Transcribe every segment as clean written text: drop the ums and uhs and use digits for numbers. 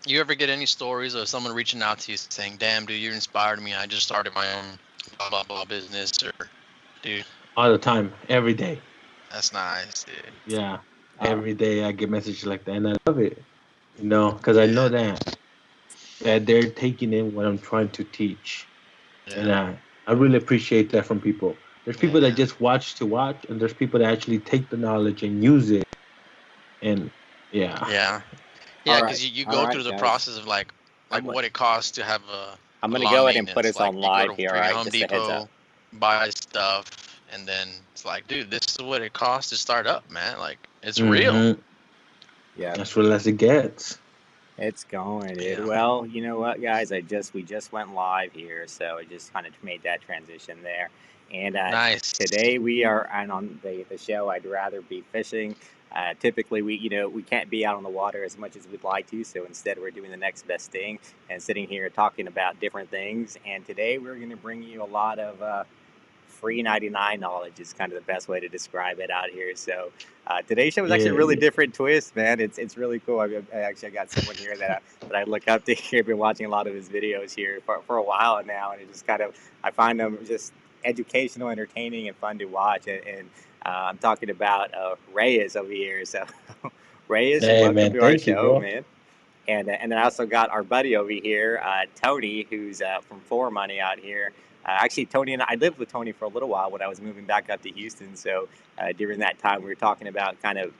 You ever get any stories of someone reaching out to you saying, "Damn, dude, you inspired me. I just started my own blah blah blah business," or, "Dude, All the time, every day. that's nice, dude." Yeah, Uh, every day I get messages like that, and I love it. Because I know Yeah, that they're taking in what I'm trying to teach, and yeah, I really appreciate that from people. There's people that yeah, just watch to watch, and there's people that actually take the knowledge and use it. And yeah, yeah, yeah. all Because right, you all go through right, the guys. process of like I'm what it costs to have I'm a gonna long go ahead and put maintenance. us Like on you go live to here. All freaking right, Home just a heads up. Depot, buy stuff, and then it's like, dude, this is what it costs to start up, man. Like it's real. hmm Yeah, as real as it gets. it's going, dude. Yeah, Well, you know what, guys? We just went live here, so I just kind of made that transition there. And nice. today we are on the show. I'd rather be fishing. Typically, we can't be out on the water as much as we'd like to, so instead we're doing the next best thing and sitting here talking about different things. And today we're going to bring you a lot of free 99 knowledge is kind of the best way to describe it out here. So today's show is actually a Yeah, really different twist, man. It's really cool. I got someone here that I look up to here. I've been watching a lot of his videos here for a while now, and it just kind of I find them just educational, entertaining, and fun to watch. And I'm talking about Reyes over here. So Reyes, hey welcome man, to our thank you, show, bro. man. And then I also got our buddy over here, Tony, who's from ForeMoney out here. Actually, Tony and I lived with Tony for a little while when I was moving back up to Houston. So during that time, we were talking about kind of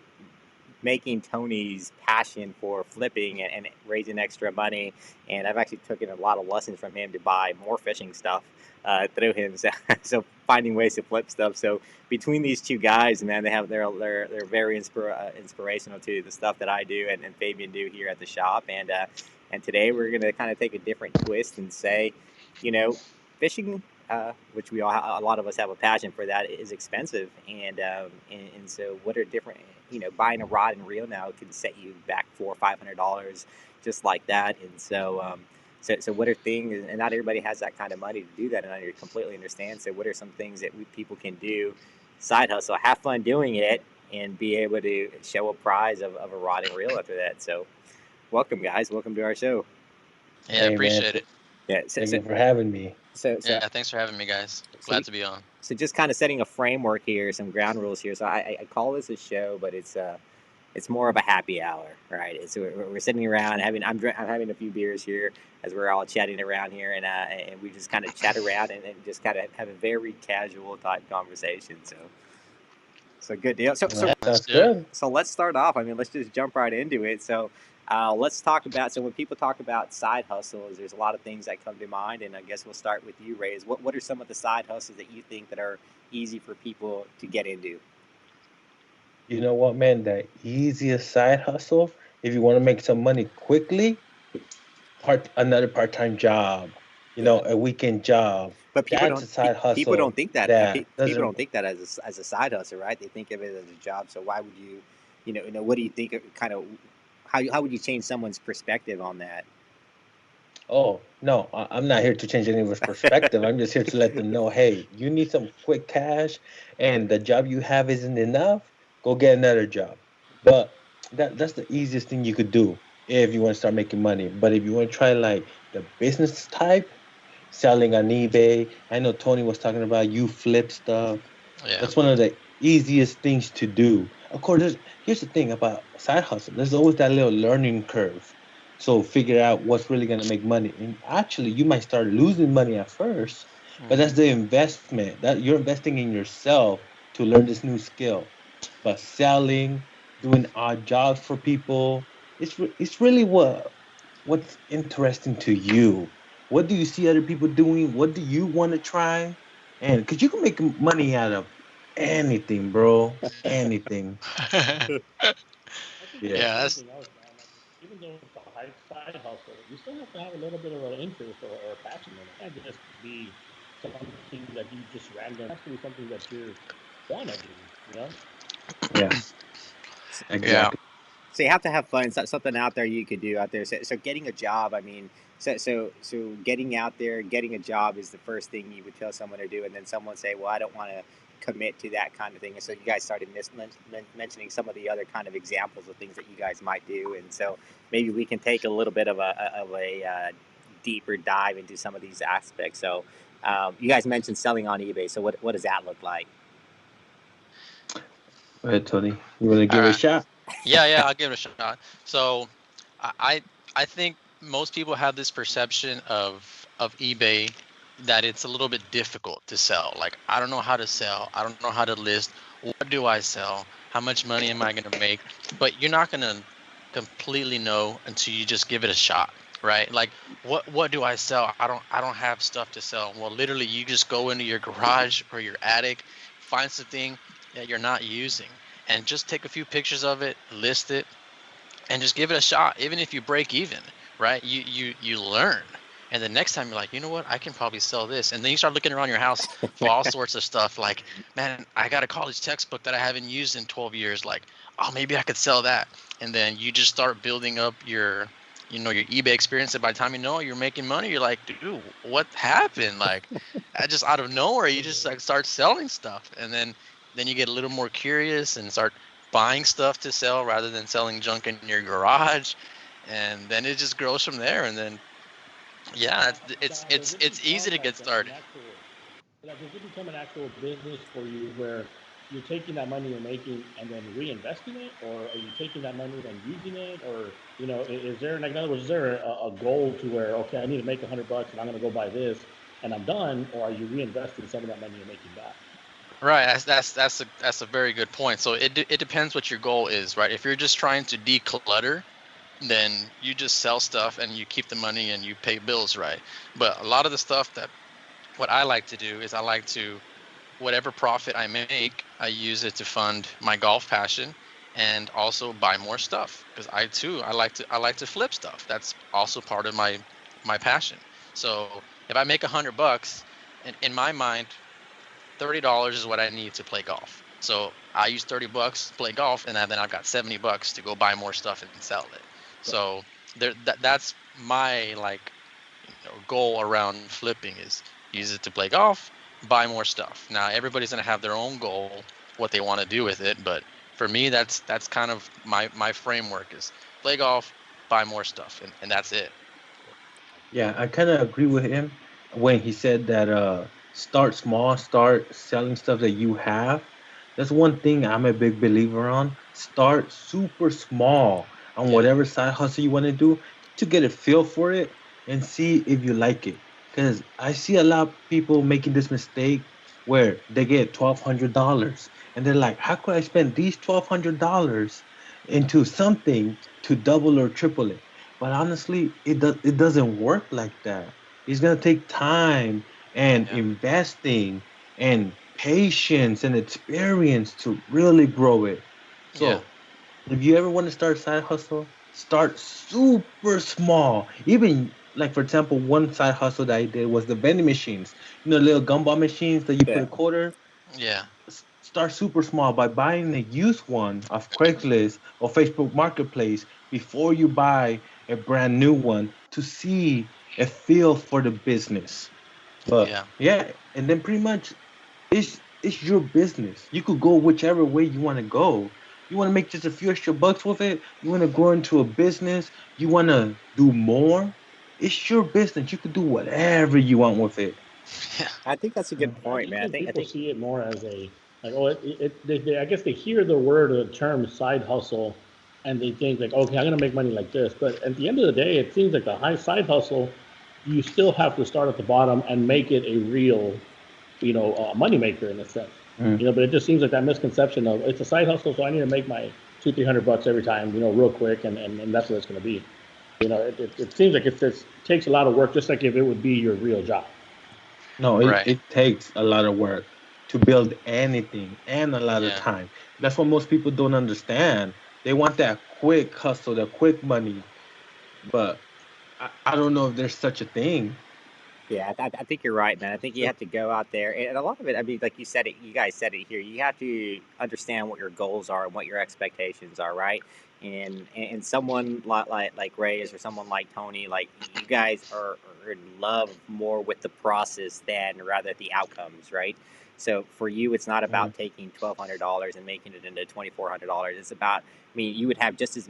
making Tony's passion for flipping and raising extra money. And I've actually taken a lot of lessons from him to buy more fishing stuff through him. So finding ways to flip stuff. So between these two guys, man, they're very inspirational to the stuff that I do and Fabian do here at the shop. And today we're gonna kind of take a different twist and say, you know, fishing, which we all a lot of us have a passion for that, is expensive, and so what are different, buying a rod and reel now can set you back $400 or $500 just like that, and so what are things, and not everybody has that kind of money to do that, and I completely understand. So what are some things that people can do, side hustle, have fun doing it, and be able to show a prize of a rod and reel after that? So welcome, guys, welcome to our show. Yeah, Hey man, appreciate it. Yeah, thank you for having me. so so Yeah, thanks for having me, guys. so Glad to be on. so just kind of setting a framework here, some ground rules here. So I call this a show, but it's more of a happy hour, right? So we're sitting around having I'm having a few beers here as we're all chatting around here, and we just kind of chat around and just kind of have a very casual type conversation. So good deal. So Well, so that Let's sounds do it. good. so let's start off. I mean, let's just jump right into it. So, let's talk about. So, when people talk about side hustles, there's a lot of things that come to mind, and I guess we'll start with you, Reyes. What are some of the side hustles that you think that are easy for people to get into? You know what, man? The easiest side hustle, if you want to make some money quickly, another part-time job. Yeah, A weekend job. but people That's a don't side people don't hustle think that that people doesn't. don't think that as a side hustle, right? They think of it as a job. So why would you, what do you think? Kind of how would you change someone's perspective on that? Oh no, I'm not here to change anyone's perspective. I'm just here to let them know, hey, you need some quick cash, and the job you have isn't enough. Go get another job. But that's the easiest thing you could do if you want to start making money. But if you want to try like the business type, selling on eBay. I know Tony was talking about you flip stuff. Yeah, That's one of the easiest things to do. Of course, here's the thing about side hustle. There's always that little learning curve. So figure out what's really gonna make money. And actually, you might start losing money at first, but that's hmm, the investment. That you're investing in yourself to learn this new skill. But selling, doing odd jobs for people, it's really what's interesting to you. What do you see other people doing? What do you want to try? And because you can make money out of anything, bro, anything. I think it's Yeah, like yeah. That's anything else, man. Like even though it's a high side hustle, you still have to have a little bit of an interest or a passion in it. It can't just be something that you just random. It has to be something that you wanna do. You know? yeah, yeah. exactly. So you have to have fun. Something out there you could do out there. So getting a job. I mean, so getting out there, getting a job is the first thing you would tell someone to do, and then someone say, "Well, I don't want to." commit to that kind of thing. And so you guys started mentioning some of the other kind of examples of things that you guys might do. And so maybe we can take a little bit of a deeper dive into some of these aspects. So you guys mentioned selling on eBay. So what does that look like? Go ahead, Tony. You want to All give it a right. shot? Yeah, I'll give it a shot. So I think most people have this perception of eBay that it's a little bit difficult to sell. Like, I don't know how to sell. I don't know how to list. What do I sell? How much money am I going to make? But you're not going to completely know until you just give it a shot, right? Like, what do I sell? I don't have stuff to sell. Well, literally, you just go into your garage or your attic, find something that you're not using, and just take a few pictures of it, list it, and just give it a shot. Even if you break even, right? You learn. And the next time you're like, you know what? I can probably sell this. And then you start looking around your house for all sorts of stuff. Like, man, I got a college textbook that I haven't used in 12 years. Like, oh, maybe I could sell that. And then you just start building up your eBay experience. And by the time you know it, you're making money. You're like, dude, what happened? Like, I just out of nowhere, you just like start selling stuff. And then you get a little more curious and start buying stuff to sell rather than selling junk in your garage. And then it just grows from there. And then, yeah, it's easy to get started. Does it become an actual business for you where you're taking that money you're making and then reinvesting it, or are you taking that money and using it, or is there, like, in other words, is there a goal to where, okay, I need to make $100 and I'm going to go buy this and I'm done, or are you reinvesting some of that money you're making back? Right, that's a very good point. So it depends what your goal is, right? If you're just trying to declutter, then you just sell stuff and you keep the money and you pay bills, right? But a lot of the stuff that what I like to do is I like to, whatever profit I make, I use it to fund my golf passion and also buy more stuff, because I like to flip stuff. That's also part of my passion. So if I make $100, in my mind, $30 is what I need to play golf. So I use $30 to play golf, and then I've got $70 to go buy more stuff and sell it. So that's my goal around flipping, is use it to play golf, buy more stuff. Now everybody's gonna have their own goal, what they want to do with it, but for me, that's kind of my framework is play golf, buy more stuff, and that's it. Yeah, I kind of agree with him when he said that start small, start selling stuff that you have. That's one thing I'm a big believer on. Start super small on Yeah. whatever side hustle you want to do to get a feel for it and see if you like it. Because I see a lot of people making this mistake where they get $1,200 and they're like, how could I spend these $1,200 into something to double or triple it? But honestly, it doesn't work like that. It's gonna take time and Yeah. investing and patience and experience to really grow it. Yeah. So if you ever want to start a side hustle, start super small. Even like, for example, one side hustle that I did was the vending machines. Little gumball machines that you put Yeah. a quarter. Yeah. Start super small by buying a used one off Craigslist or Facebook Marketplace before you buy a brand new one to see a feel for the business. But Yeah. yeah, and then pretty much it's your business. You could go whichever way you want to go. You want to make just a few extra bucks with it. You want to grow into a business. You want to do more. It's your business. You could do whatever you want with it. Yeah. I think that's a good I point, just man. I think think I people think see it more as I guess they hear the word or the term side hustle, and they think like, okay, I'm gonna make money like this. But at the end of the day, it seems like the high side hustle, you still have to start at the bottom and make it a real, moneymaker in a sense. Mm. But it just seems like that misconception of it's a side hustle, so I need to make my $200-300 every time, real quick, and that's what it's gonna be. It seems like it takes a lot of work, just like if it would be your real job. No, Right. it takes a lot of work to build anything and a lot of Yeah. time. That's what most people don't understand. They want that quick hustle, that quick money, but I don't know if there's such a thing. Yeah, I think you're right, man. I think you have to go out there, and a lot of it. I mean, like you said it, you guys said it here. You have to understand what your goals are and what your expectations are, right? And someone like Reyes or someone like Tony, like you guys are in love more with the process than rather the outcomes, right? So for you, it's not about taking $1,200 and making it into $2,400. It's about, I mean, you would have just as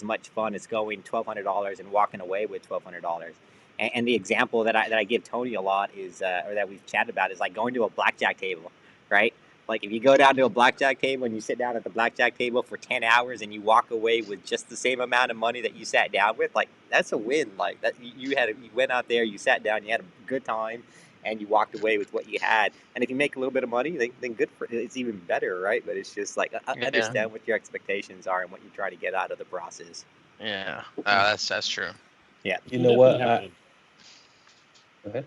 much fun as going $1,200 and walking away with $1,200. And the example that I give Tony a lot is, or that we've chatted about, is like going to a blackjack table, right? Like if you go down to a blackjack table and you sit down at the blackjack table for 10 hours and you walk away with just the same amount of money that you sat down with, like that's a win. Like that you went out there, you sat down, you had a good time, and you walked away with what you had. And if you make a little bit of money, then good for it's even better, right? But it's just like understand what your expectations are and what you're trying to get out of the process. Yeah, that's true. Yeah, you know what? Okay.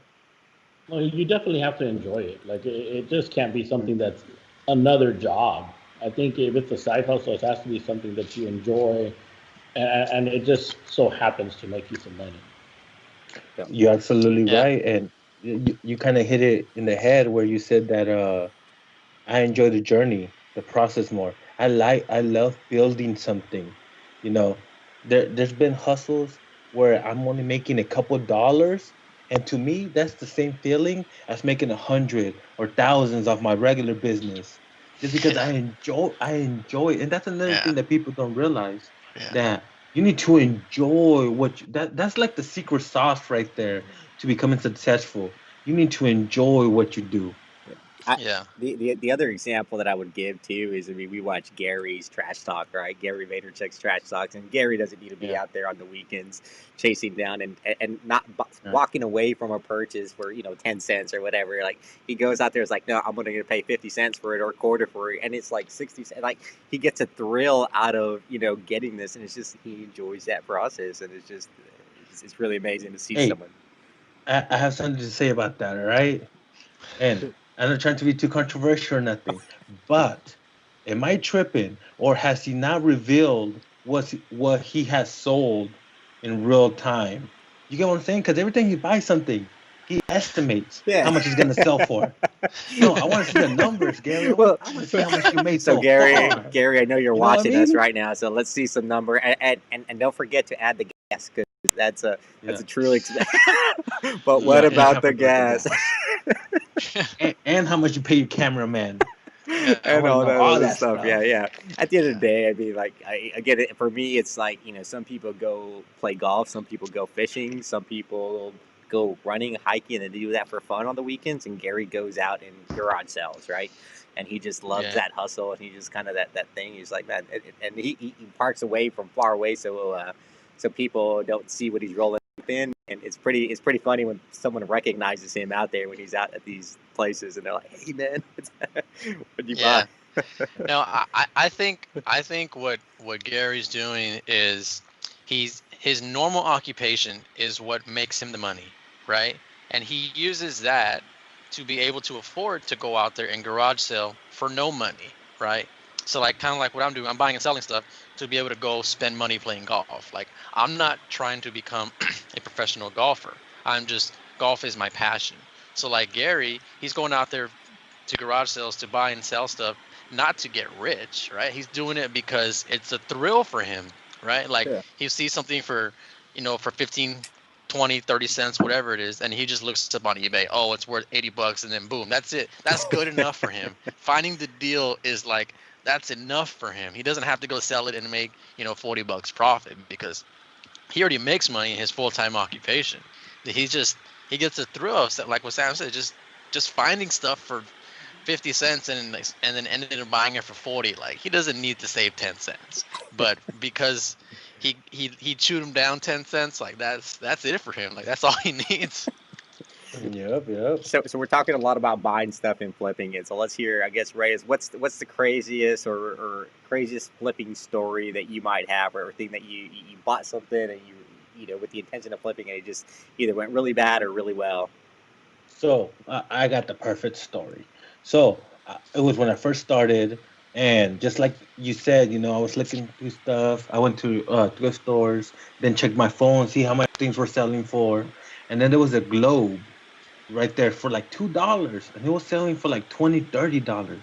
Well, you definitely have to enjoy it. Like it just can't be something that's another job. I think if it's a side hustle, it has to be something that you enjoy, and it just so happens to make you some money. You're absolutely right, and you kind of hit it in the head where you said that I enjoy the journey, the process more. I love building something. You know, there's been hustles where I'm only making a couple dollars, and to me, that's the same feeling as making 100 or thousands of my regular business. Just because I enjoy it. And that's another thing that people don't realize, that you need to enjoy that's like the secret sauce right there to becoming successful. You need to enjoy what you do. The other example that I would give too is, I mean, we watch Gary's Trash Talk, right? Gary Vaynerchuk's Trash Talks, and Gary doesn't need to be out there on the weekends chasing down and not walking away from a purchase for 10 cents or whatever. Like he goes out there, it's like, no, I'm going to pay 50 cents for it or a quarter for it, and it's like 60 cents. Like he gets a thrill out of getting this, and it's just he enjoys that process, and it's really amazing to see someone. I have something to say about that, all right? And I'm not trying to be too controversial or nothing, but am I tripping, or has he not revealed what he has sold in real time? You get what I'm saying? Because every time he buys something, he estimates how much he's gonna sell for. No, I want to see the numbers, Gary. I want to see how much you made so far. Gary, I know you're watching us right now, so let's see some number, and don't forget to add the gas, because that's a truly. But what about the gas? and how much you pay your cameraman. And all that other stuff. Yeah. At the end of the day, I mean, like, I get it. For me, it's like, some people go play golf, some people go fishing, some people go running, hiking, and they do that for fun on the weekends. And Gary goes out and garage sales, right? And he just loves that hustle, and he just kind of that thing. He's like, man, and he parks away from far away, so people don't see what he's rolling in. And it's pretty funny when someone recognizes him out there when he's out at these places, and they're like, "Hey, man, what'd you buy?" No, I think what Gary's doing is his normal occupation is what makes him the money, right? And he uses that to be able to afford to go out there and garage sale for no money, right? So like kind of like what I'm doing, I'm buying and selling stuff to be able to go spend money playing golf. Like I'm not trying to become a professional golfer. Golf is my passion. So like Gary, he's going out there to garage sales to buy and sell stuff, not to get rich, right? He's doing it because it's a thrill for him, right? Like he sees something for 15, 20, 30 cents, whatever it is, and he just looks up on eBay, oh, it's worth $80, and then boom, that's it. That's good enough for him. Finding the deal is like, that's enough for him. He doesn't have to go sell it and make, $40 profit, because he already makes money in his full-time occupation. He gets a thrill of, like what Sam said, just finding stuff for 50 cents and then ended up buying it for 40. Like he doesn't need to save 10 cents, but because he chewed him down 10 cents, like that's it for him. Like that's all he needs. Yep. So we're talking a lot about buying stuff and flipping it. So let's hear, I guess, Reyes, what's the craziest or craziest flipping story that you might have, or thing that you bought something and you with the intention of flipping it, it just either went really bad or really well. So I got the perfect story. So it was when I first started, and just like you said, I was looking through stuff. I went to thrift stores, then checked my phone, see how much things were selling for, and then there was a globe right there for like $2, and it was selling for like $20-$30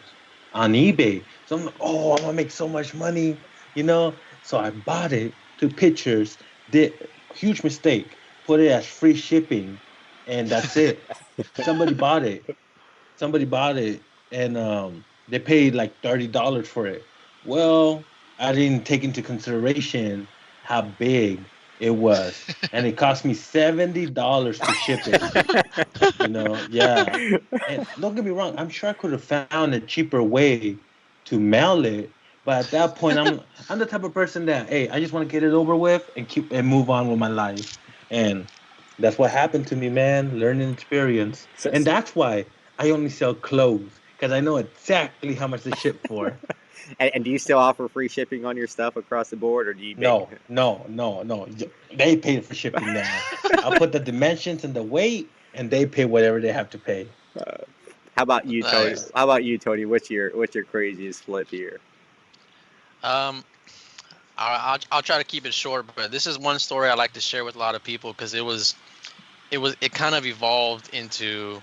on eBay. So I'm like, oh, I'm gonna make so much money, So I bought it, took pictures, did huge mistake, put it as free shipping, and that's it. Somebody bought it. somebody bought it and they paid like $30 for it. Well, I didn't take into consideration how big it was, and it cost me $70 to ship it. Yeah. And don't get me wrong, I'm sure I could have found a cheaper way to mail it, but at that point, I'm the type of person that, hey, I just want to get it over with and keep and move on with my life, and that's what happened to me, man. Learning experience, So, and that's why I only sell clothes because I know exactly how much they ship for. and do you still offer free shipping on your stuff across the board, or do you make? No, no, no, no. They pay for shipping now. I'll put the dimensions and the weight, and they pay whatever they have to pay. How about you, Tony? Nice. How about you, Tony? What's your craziest flip here? Um, I'll try to keep it short, but this is one story I like to share with a lot of people because it kind of evolved into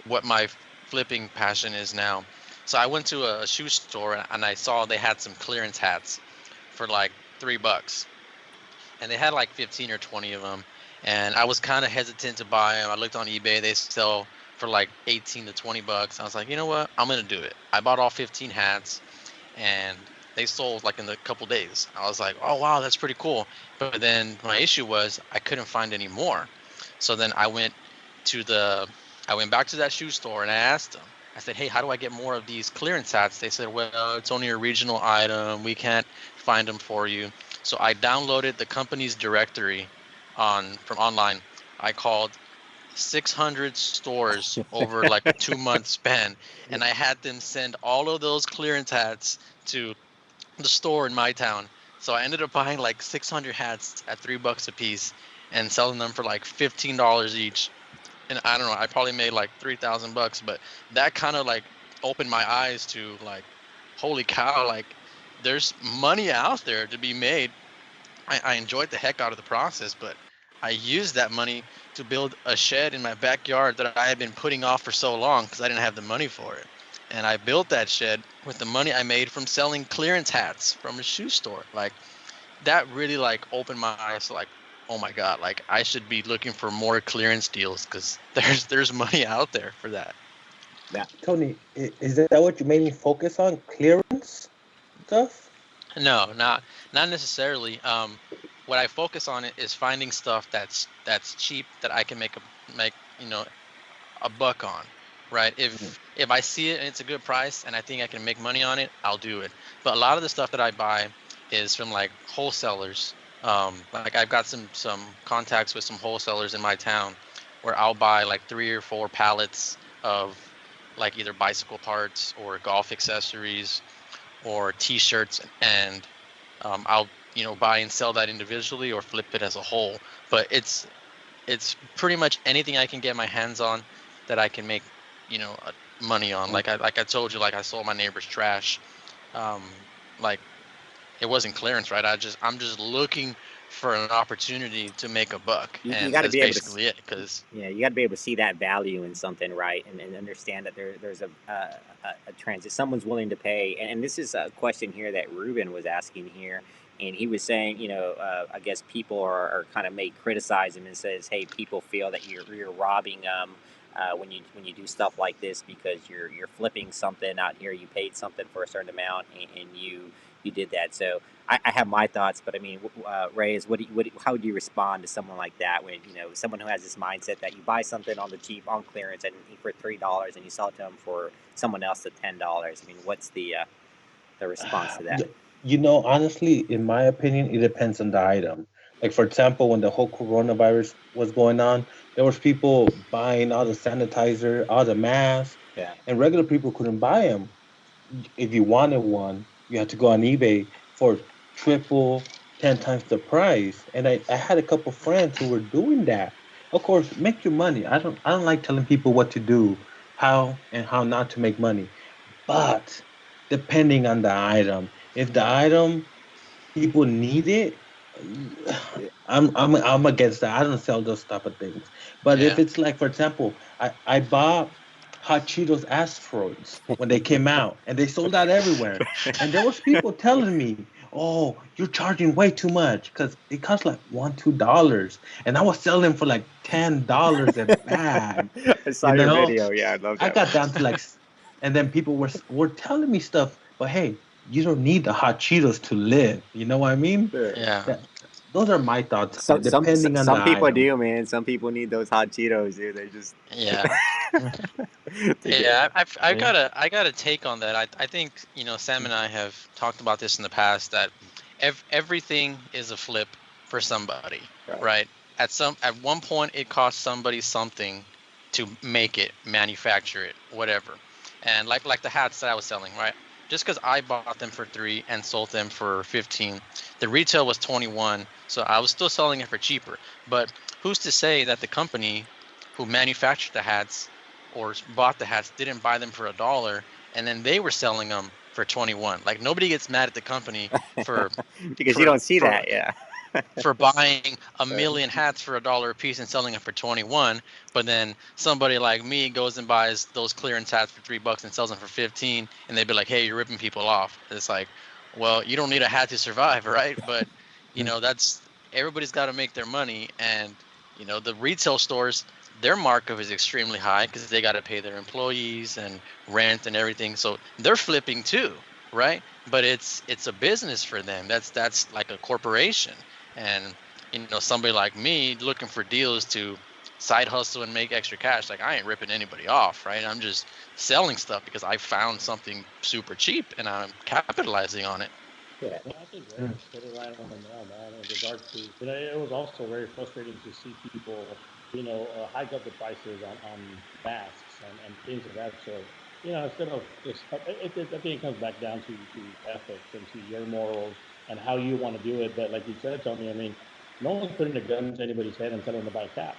what my flipping passion is now. So I went to a shoe store and I saw they had some clearance hats for like $3, and they had like 15 or 20 of them, and I was kind of hesitant to buy them. I looked on eBay; they sell for like 18 to $20. I was like, you know what? I'm gonna do it. I bought all 15 hats, and they sold like in a couple days. I was like, oh wow, that's pretty cool. But then my issue was I couldn't find any more. So then I went back to that shoe store and I asked them. I said, hey, how do I get more of these clearance hats? They said, well, it's only a regional item. We can't find them for you. So I downloaded the company's directory from online. I called 600 stores over like a 2-month span, and I had them send all of those clearance hats to the store in my town. So I ended up buying like 600 hats at $3 a piece and selling them for like $15 each. And I don't know, I probably made like $3,000, but that kind of like opened my eyes to like, holy cow, like there's money out there to be made. I enjoyed the heck out of the process, but I used that money to build a shed in my backyard that I had been putting off for so long because I didn't have the money for it. And I built that shed with the money I made from selling clearance hats from a shoe store. Like that really like opened my eyes to like, oh my God, like I should be looking for more clearance deals because there's money out there for that. Yeah. Tony, is that what you made me focus on? Clearance stuff? No, not necessarily. What I focus on it is finding stuff that's cheap that I can make a buck on, right? If I see it and it's a good price and I think I can make money on it, I'll do it. But a lot of the stuff that I buy is from like wholesalers. Like I've got some contacts with some wholesalers in my town where I'll buy like 3 or 4 pallets of like either bicycle parts or golf accessories or T-shirts, and I'll buy and sell that individually or flip it as a whole. But it's pretty much anything I can get my hands on that I can make money on. Like I told you, like I sold my neighbor's trash. Um, like it wasn't clearance, right? I'm just looking for an opportunity to make a buck, You and got to that's be able to. basically it. Because Yeah, you got to be able to see that value in something, right, and understand that there's a transit. Someone's willing to pay, and this is a question here that Ruben was asking here, and he was saying, I guess people are kind of may criticize him and says, hey, people feel that you're robbing them when you do stuff like this because you're flipping something out here. You paid something for a certain amount, and you did that. So I have my thoughts, but I mean, Reyes, how would you respond to someone like that when someone who has this mindset that you buy something on the cheap on clearance and for $3 and you sell it to them for someone else at $10? I mean, what's the response to that? Honestly, in my opinion, it depends on the item. Like for example, when the whole coronavirus was going on, there was people buying all the sanitizer, all the masks, Yeah. and regular people couldn't buy them. If you wanted one, you had to go on eBay for triple, 10 times the price. And I had a couple friends who were doing that. Of course, make your money. I don't like telling people what to do, how and how not to make money. But depending on the item, if the item people need it, I'm against that. I don't sell those type of things. But if yeah, it's like, for example, I bought Hot Cheetos asteroids when they came out, and they sold out everywhere. And there was people telling me, oh, you're charging way too much because it costs like $1, $2, and I was selling for like $10 a bag. I saw You your know, video. Yeah, I love I that got one. down to like, and then people were telling me stuff, but hey, you don't need the hot Cheetos to live. You know what I mean? Sure. Yeah. That, those are my thoughts on Some it, some depending on the some people item. do, man. Some people need those hot Cheetos, dude. They just Yeah. to get. Yeah, I've Yeah. got a take on that. I think, Sam and I have talked about this in the past that everything is a flip for somebody, Right. right? At one point it costs somebody something to make it, manufacture it, whatever. And like the hats that I was selling, right? Just because I bought them for 3 and sold them for 15, the retail was 21, so I was still selling it for cheaper. But who's to say that the company who manufactured the hats or bought the hats didn't buy them for $1 and then they were selling them for 21? Like, nobody gets mad at the company for Because you for don't see for that, yeah. for buying a million hats for $1 a piece and selling them for 21, but then somebody like me goes and buys those clearance hats for $3 and sells them for 15, and they'd be like, hey, you're ripping people off. It's like, well, you don't need a hat to survive, right? But that's, everybody's got to make their money. And the retail stores, their markup is extremely high because they got to pay their employees and rent and everything, so they're flipping too, right? But it's a business for them. That's like a corporation. And somebody like me looking for deals to side hustle and make extra cash, like, I ain't ripping anybody off, right? I'm just selling stuff because I found something super cheap and I'm capitalizing on it. Yeah. Well, I think Ray hit it right on the nail, man. In regards to, it was also very frustrating to see people, hike up the prices on masks and things of that sort. Instead of just, I think it comes back down to ethics and to your morals and how you want to do it. But like you said, Tony, I mean, no one's putting a gun to anybody's head and telling them to buy a cap.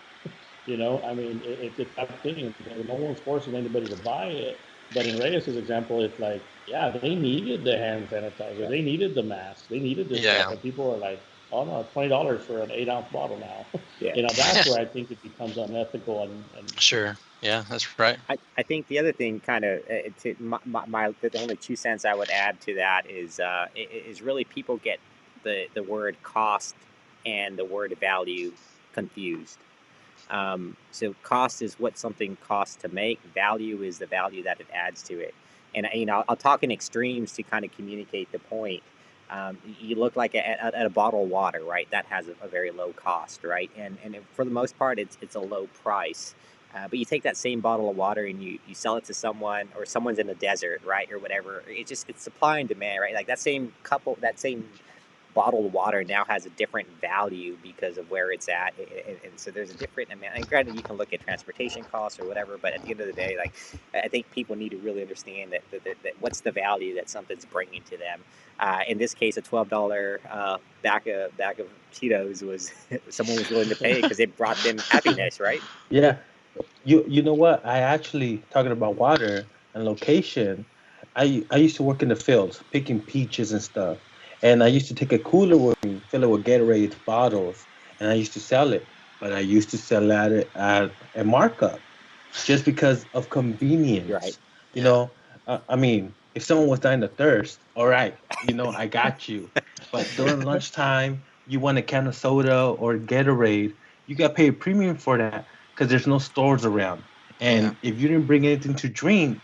I mean, it's that thing. No one's forcing anybody to buy it. But in Reyes's example, it's like, yeah, they needed the hand sanitizer, they needed the mask, they needed this stuff, Yeah. and people are like, oh no, $20 for an 8-ounce bottle now. Yeah. That's where I think it becomes unethical and Sure. Yeah, that's right. I think the other thing, kind of, to the only 2 cents I would add to that is really people get the word cost and the word value confused. So cost is what something costs to make. Value is the value that it adds to it. And I'll talk in extremes to kind of communicate the point. You look like at a bottle of water, right? That has a very low cost, right? And for the most part, it's a low price. But you take that same bottle of water and you sell it to someone, or someone's in the desert, right, or whatever. It's supply and demand, right? Like that same bottled water now has a different value because of where it's at, and so there's a different amount. And granted, you can look at transportation costs or whatever, but at the end of the day, like, I think people need to really understand that what's the value that something's bringing to them. In this case, a $12 bag of Cheetos was someone was willing to pay because it brought them happiness, right? Yeah. You know what? I actually, talking about water and location. I used to work in the fields picking peaches and stuff, and I used to take a cooler with me, fill it with Gatorade bottles, and I used to sell it. But I used to sell at a markup just because of You're right. convenience. You Yeah. know, I mean, if someone was dying of thirst, all right, I got you. But during lunchtime, you want a can of soda or Gatorade, you got to pay a premium for that because there's no stores around. Yeah. And if you didn't bring anything to drink,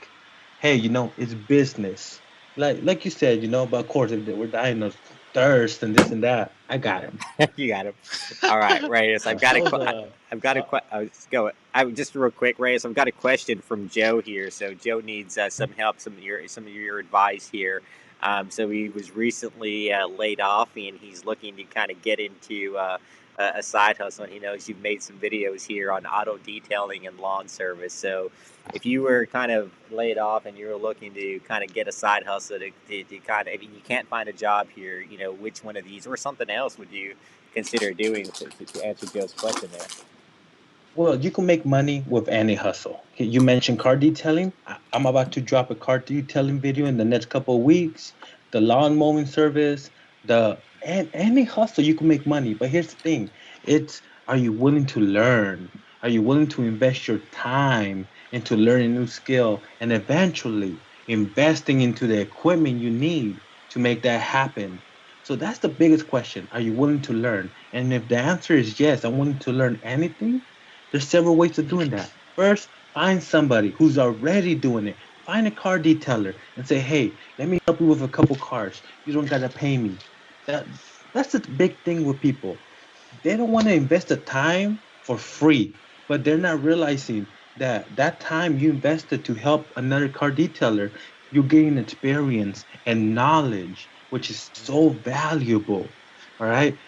hey, it's business. Like you said, but of course, if they were dying of thirst and this and that, I got him. You got him. All right, Reyes. I've got that a. was I've got a. Let's go. I just real quick, Reyes. I've got a question from Joe here. So Joe needs some help, some of your advice here. So he was recently laid off, and he's looking to kind of get into a side hustle. And he knows you've made some videos here on auto detailing and lawn service. So if you were kind of laid off and you were looking to kind of get a side hustle to kind of, I mean, you can't find a job here, which one of these or something else would you consider doing to answer Joe's question there? Well, you can make money with any hustle. You mentioned car detailing. I'm about to drop a car detailing video in the next couple of weeks. The lawn mowing service, and any hustle you can make money. But here's the thing: it's, are you willing to learn? Are you willing to invest your time into learning a new skill and eventually investing into the equipment you need to make that happen? So that's the biggest question. Are you willing to learn? And if the answer is yes, I'm willing to learn anything, there's several ways of doing that. First, find somebody who's already doing it. Find a car detailer and say, hey, let me help you with a couple cars. You don't gotta pay me. That that's the big thing with people. They don't want to invest the time for free, but they're not realizing that that time you invested to help another car detailer, you gain experience and knowledge, which is so valuable. All right.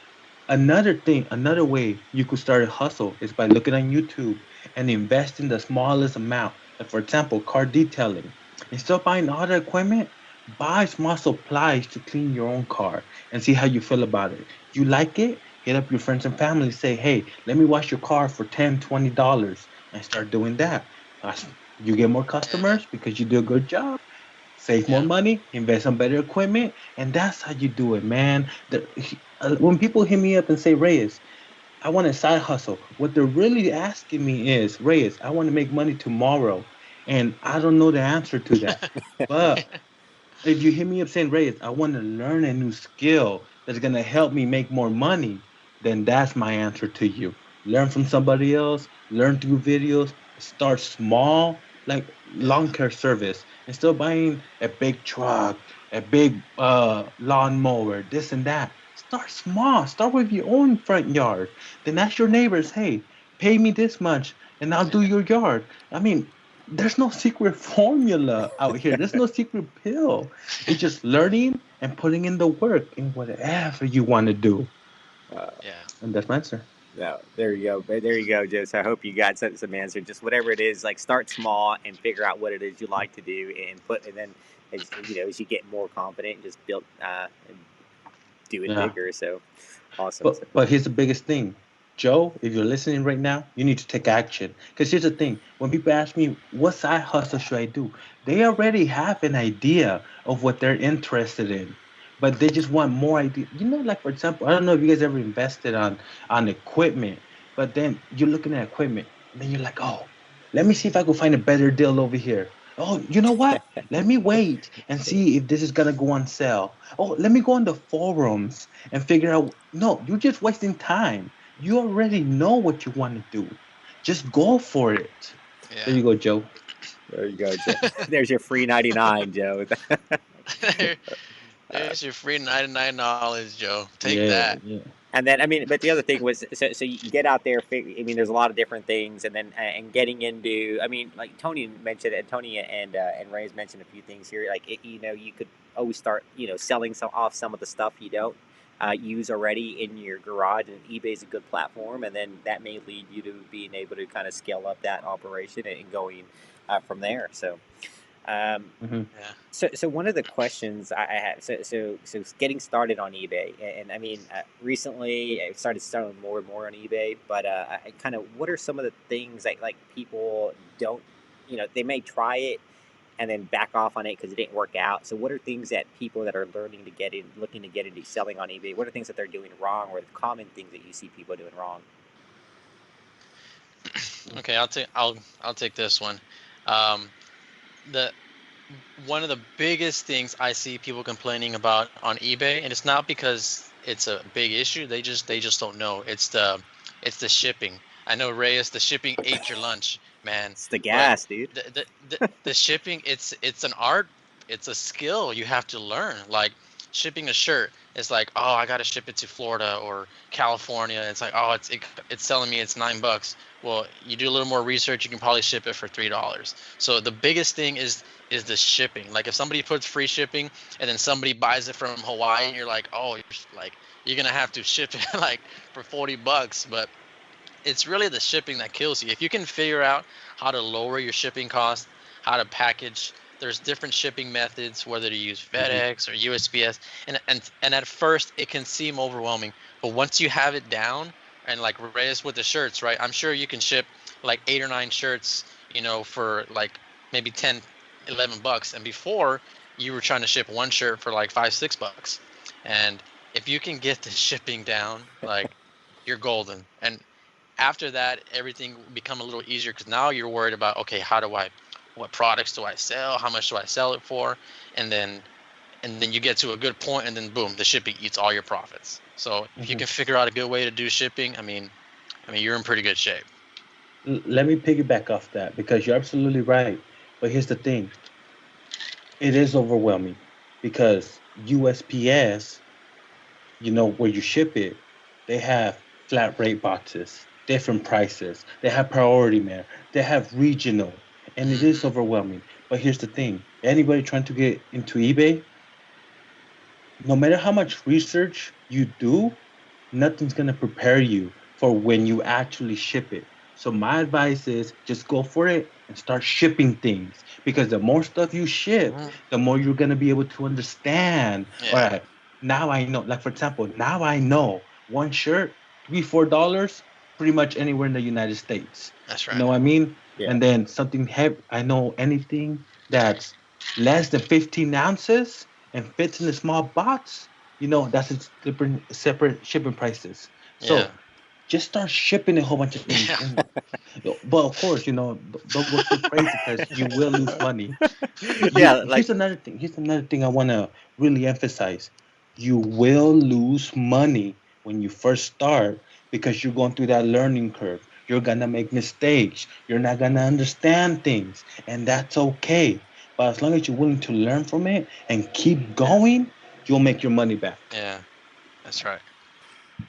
Another thing, another way you could start a hustle is by looking on YouTube and investing the smallest amount. Like for example, car detailing. Instead of buying all the equipment, buy small supplies to clean your own car and see how you feel about it. You like it? Hit up your friends and family. Say, hey, let me wash your car for $10, $20 and start doing that. That's- You get more Yeah. customers because you do a good job, save more Yeah. money, invest in better equipment, and that's how you do it, man. When people hit me up and say, Reyes, I want a side hustle, what they're really asking me is, Reyes, I want to make money tomorrow, and I don't know the answer to that. But if you hit me up saying, Reyes, I want to learn a new skill that's going to help me make more money, then that's my answer to you. Learn from somebody else, learn through videos, start small, like lawn Yeah. care service. Instead of buying a big truck, a big lawnmower, this and that, start small. Start with your own front yard. Then ask your neighbors, hey, pay me this much and I'll do Yeah. your yard. I mean, there's no secret formula out here. There's no secret pill. It's just learning and putting in the work in whatever you want to do. Uh, Yeah. And that's my answer. no, there you go. There you go, Joe. So I hope you got some answer. Just whatever it is, like start small and figure out what it is you like to do, and then as you know, as you get more confident, just build and do it Yeah. bigger. So awesome. So, But here's the biggest thing. Joe, if you're listening right now, you need to take action. Because here's the thing. When people ask me, what side hustle should I do? They already have an idea of what they're interested in. But they just want more idea. You know, like for example, I don't know if you guys ever invested on equipment, but then you're looking at equipment, and then you're like, oh, let me see if I can find a better deal over here. Oh, you know what? Let me wait and see if this is gonna go on sale. Oh, let me go on the forums and figure out. No, you're just wasting time. You already know what you want to do. Just go for it. There Yeah. you go, Joe. there you go, Joe. There's your free 99, Joe. There's your free $99, Joe. Take Yeah, that. yeah. And then I mean, but the other thing was, so you get out there. I mean, there's a lot of different things, and then and getting into. I mean, like Tony mentioned, and Tony and Ray's mentioned a few things here. Like you know, you could always start, you know, selling some of the stuff you don't use already in your garage, and eBay is a good platform, and then that may lead you to being able to kind of scale up that operation and going from there. So. Um, Hmm. Yeah. so one of the questions I have, so getting started on eBay, and I mean, recently I started selling more and more on eBay, but I kind of, what are some of the things that like people don't, you know, they may try it and then back off on it because it didn't work out. So what are things that people that are learning to get in, looking to get into selling on eBay, what are things that they're doing wrong, or the common things that you see people doing wrong? Okay, I'll take this one. Um, the One of the biggest things I see people complaining about on eBay, and it's not because it's a big issue. They just don't know. It's the shipping. I know, Reyes, the shipping ate your lunch, man. It's the But gas, dude. the shipping, it's an art. It's a skill you have to learn. Like shipping a shirt, it's like, oh, I gotta ship it to Florida or California. It's like, oh, it's telling me it's $9. Well, you do a little more research, you can probably ship it for $3. So the biggest thing is the shipping. Like if somebody puts free shipping and then somebody buys it from Hawaii, and you're like, oh, you're gonna have to ship it like for $40. But it's really the shipping that kills you. If you can figure out how to lower your shipping cost, how to package, there's different shipping methods, whether to use Hmm. FedEx or USPS, and at first it can seem overwhelming, but once you have it down, and like Reyes with the shirts, right? I'm sure you can ship like 8 or 9 shirts, for like maybe 10, $11, and before you were trying to ship one shirt for like 5, $6, and if you can get the shipping down, like you're golden. And after that, everything will become a little easier because now you're worried about, okay, what products do I sell? How much do I sell it for? And then and then you get to a good point, and then boom, the shipping eats all your profits. So if you can figure out a good way to do shipping, I mean, you're in pretty good shape. Let me piggyback off that because you're absolutely right. But here's the thing: it is overwhelming because USPS, where you ship it, they have flat rate boxes, different prices. They have priority mail. They have regional, and it is overwhelming. But here's the thing: anybody trying to get into eBay, no matter how much research you do, nothing's going to prepare you for when you actually ship it. So my advice is just go for it and start shipping things because the more stuff you ship, the more you're going to be able to understand. All Yeah, right, now I know. Like for example, now I know one shirt, $3-4, pretty much anywhere in the United States. that's You right. know what I mean? Yeah. And then something heavy. I know anything that's less than 15 ounces and fits in a small box. That's its different separate shipping prices. Yeah, So just start shipping a whole bunch of things. yeah, And but of course, don't go too crazy because you will lose money. Yeah, You like Here's another thing. Here's another thing I want to really emphasize. You will lose money when you first start because you're going through that learning curve. You're gonna make mistakes. You're not gonna understand things, and that's okay. But as long as you're willing to learn from it and keep going, you'll make your money back. yeah, that's right.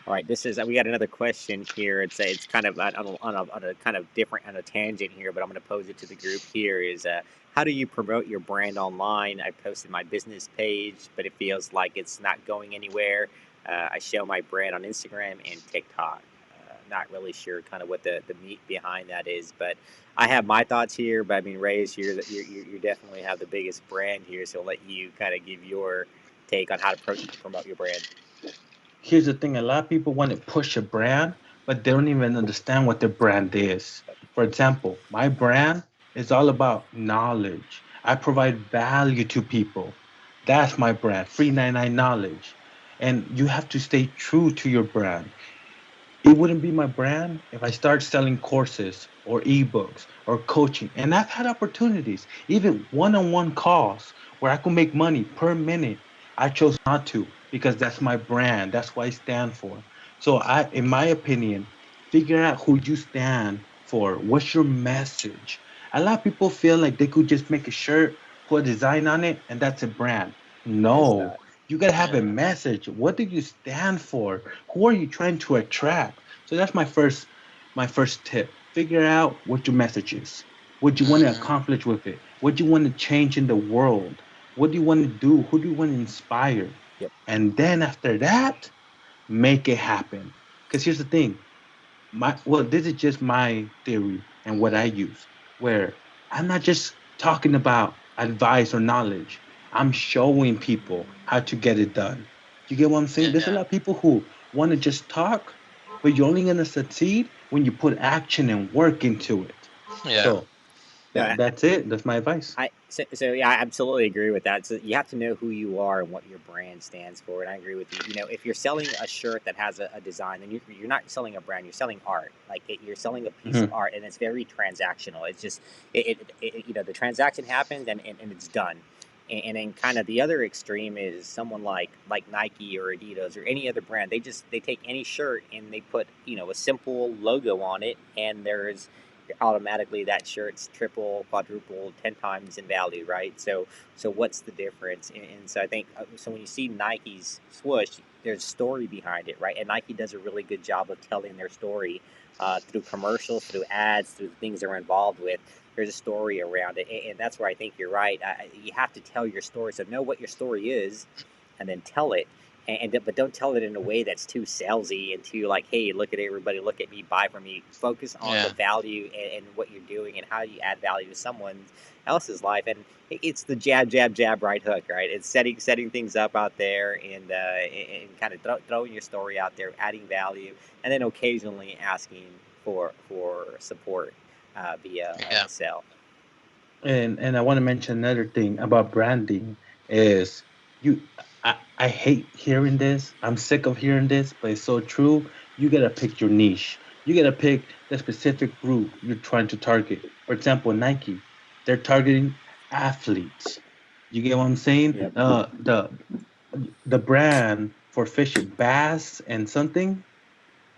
all right, this is we got another question here. It's kind of on a kind of different on a tangent here, but I'm going to pose it to the group here. Is how do you promote your brand online? I posted my business page, but it feels like it's not going anywhere. I show my brand on Instagram and TikTok. Not really sure kind of what the meat behind that is, but I have my thoughts here. But I mean, Reyes, you definitely have the biggest brand here, so I'll let you kind of give your take on how to promote your brand. Here's the thing: a lot of people want to push a brand, but they don't even understand what their brand is. For example, my brand is all about knowledge. I provide value to people. That's my brand, free 99 knowledge. And you have to stay true to your brand. It wouldn't be my brand if I start selling courses or ebooks or coaching. And I've had opportunities, even one-on-one calls where I could make money per minute. I chose not to because that's my brand. That's what I stand for. So in my opinion, figure out who you stand for. What's your message? A lot of people feel like they could just make a shirt, put a design on it, and that's a brand. It's No, not. you gotta have a Yeah, message. What do you stand for? Who are you trying to attract? So that's my first tip. Figure out what your message is. What you want to accomplish with it. What you want to change in the world. What do you want to do? Who do you want to inspire? Yep. And then after that, make it happen. Because here's the thing. This is just my theory and what I use. Where I'm not just talking about advice or knowledge. I'm showing people how to get it done. You get what I'm saying? There's a yeah, lot of people who want to just talk, but you're only gonna succeed when you put action and work into it. yeah, So No, that's it. That's my advice. so yeah, I absolutely agree with that. So you have to know who you are and what your brand stands for. And I agree with you. If you're selling a shirt that has a design, then you're not selling a brand. You're selling art. You're selling a piece of Hmm. art, and it's very transactional. It's just the transaction happens and it's done. And then kind of the other extreme is someone like Nike or Adidas or any other brand. They take any shirt and they put a simple logo on it, and there's automatically that shirt's triple, quadruple, 10 times in value, right? So what's the difference? And so I think so when you see Nike's swoosh, there's a story behind it, right? And Nike does a really good job of telling their story through commercials, through ads, through the things they're involved with. There's a story around it, and that's where I think you're right. You have to tell your story, so know what your story is, and then tell it but don't tell it in a way that's too salesy and too like, hey, look at everybody, look at me, buy from me. Focus on the yeah, value and what you're doing and how you add value to someone else's life. And it's the jab, jab, jab, right hook, right? It's setting things up out there and kind of throwing your story out there, adding value, and then occasionally asking for support via yeah, a sale. And I want to mention another thing about branding is you I hate hearing this. I'm sick of hearing this, but it's so true. You gotta pick your niche. You gotta pick the specific group you're trying to target. For example, Nike, they're targeting athletes. You get what I'm saying? Yep. The brand for fishing, Bass and something.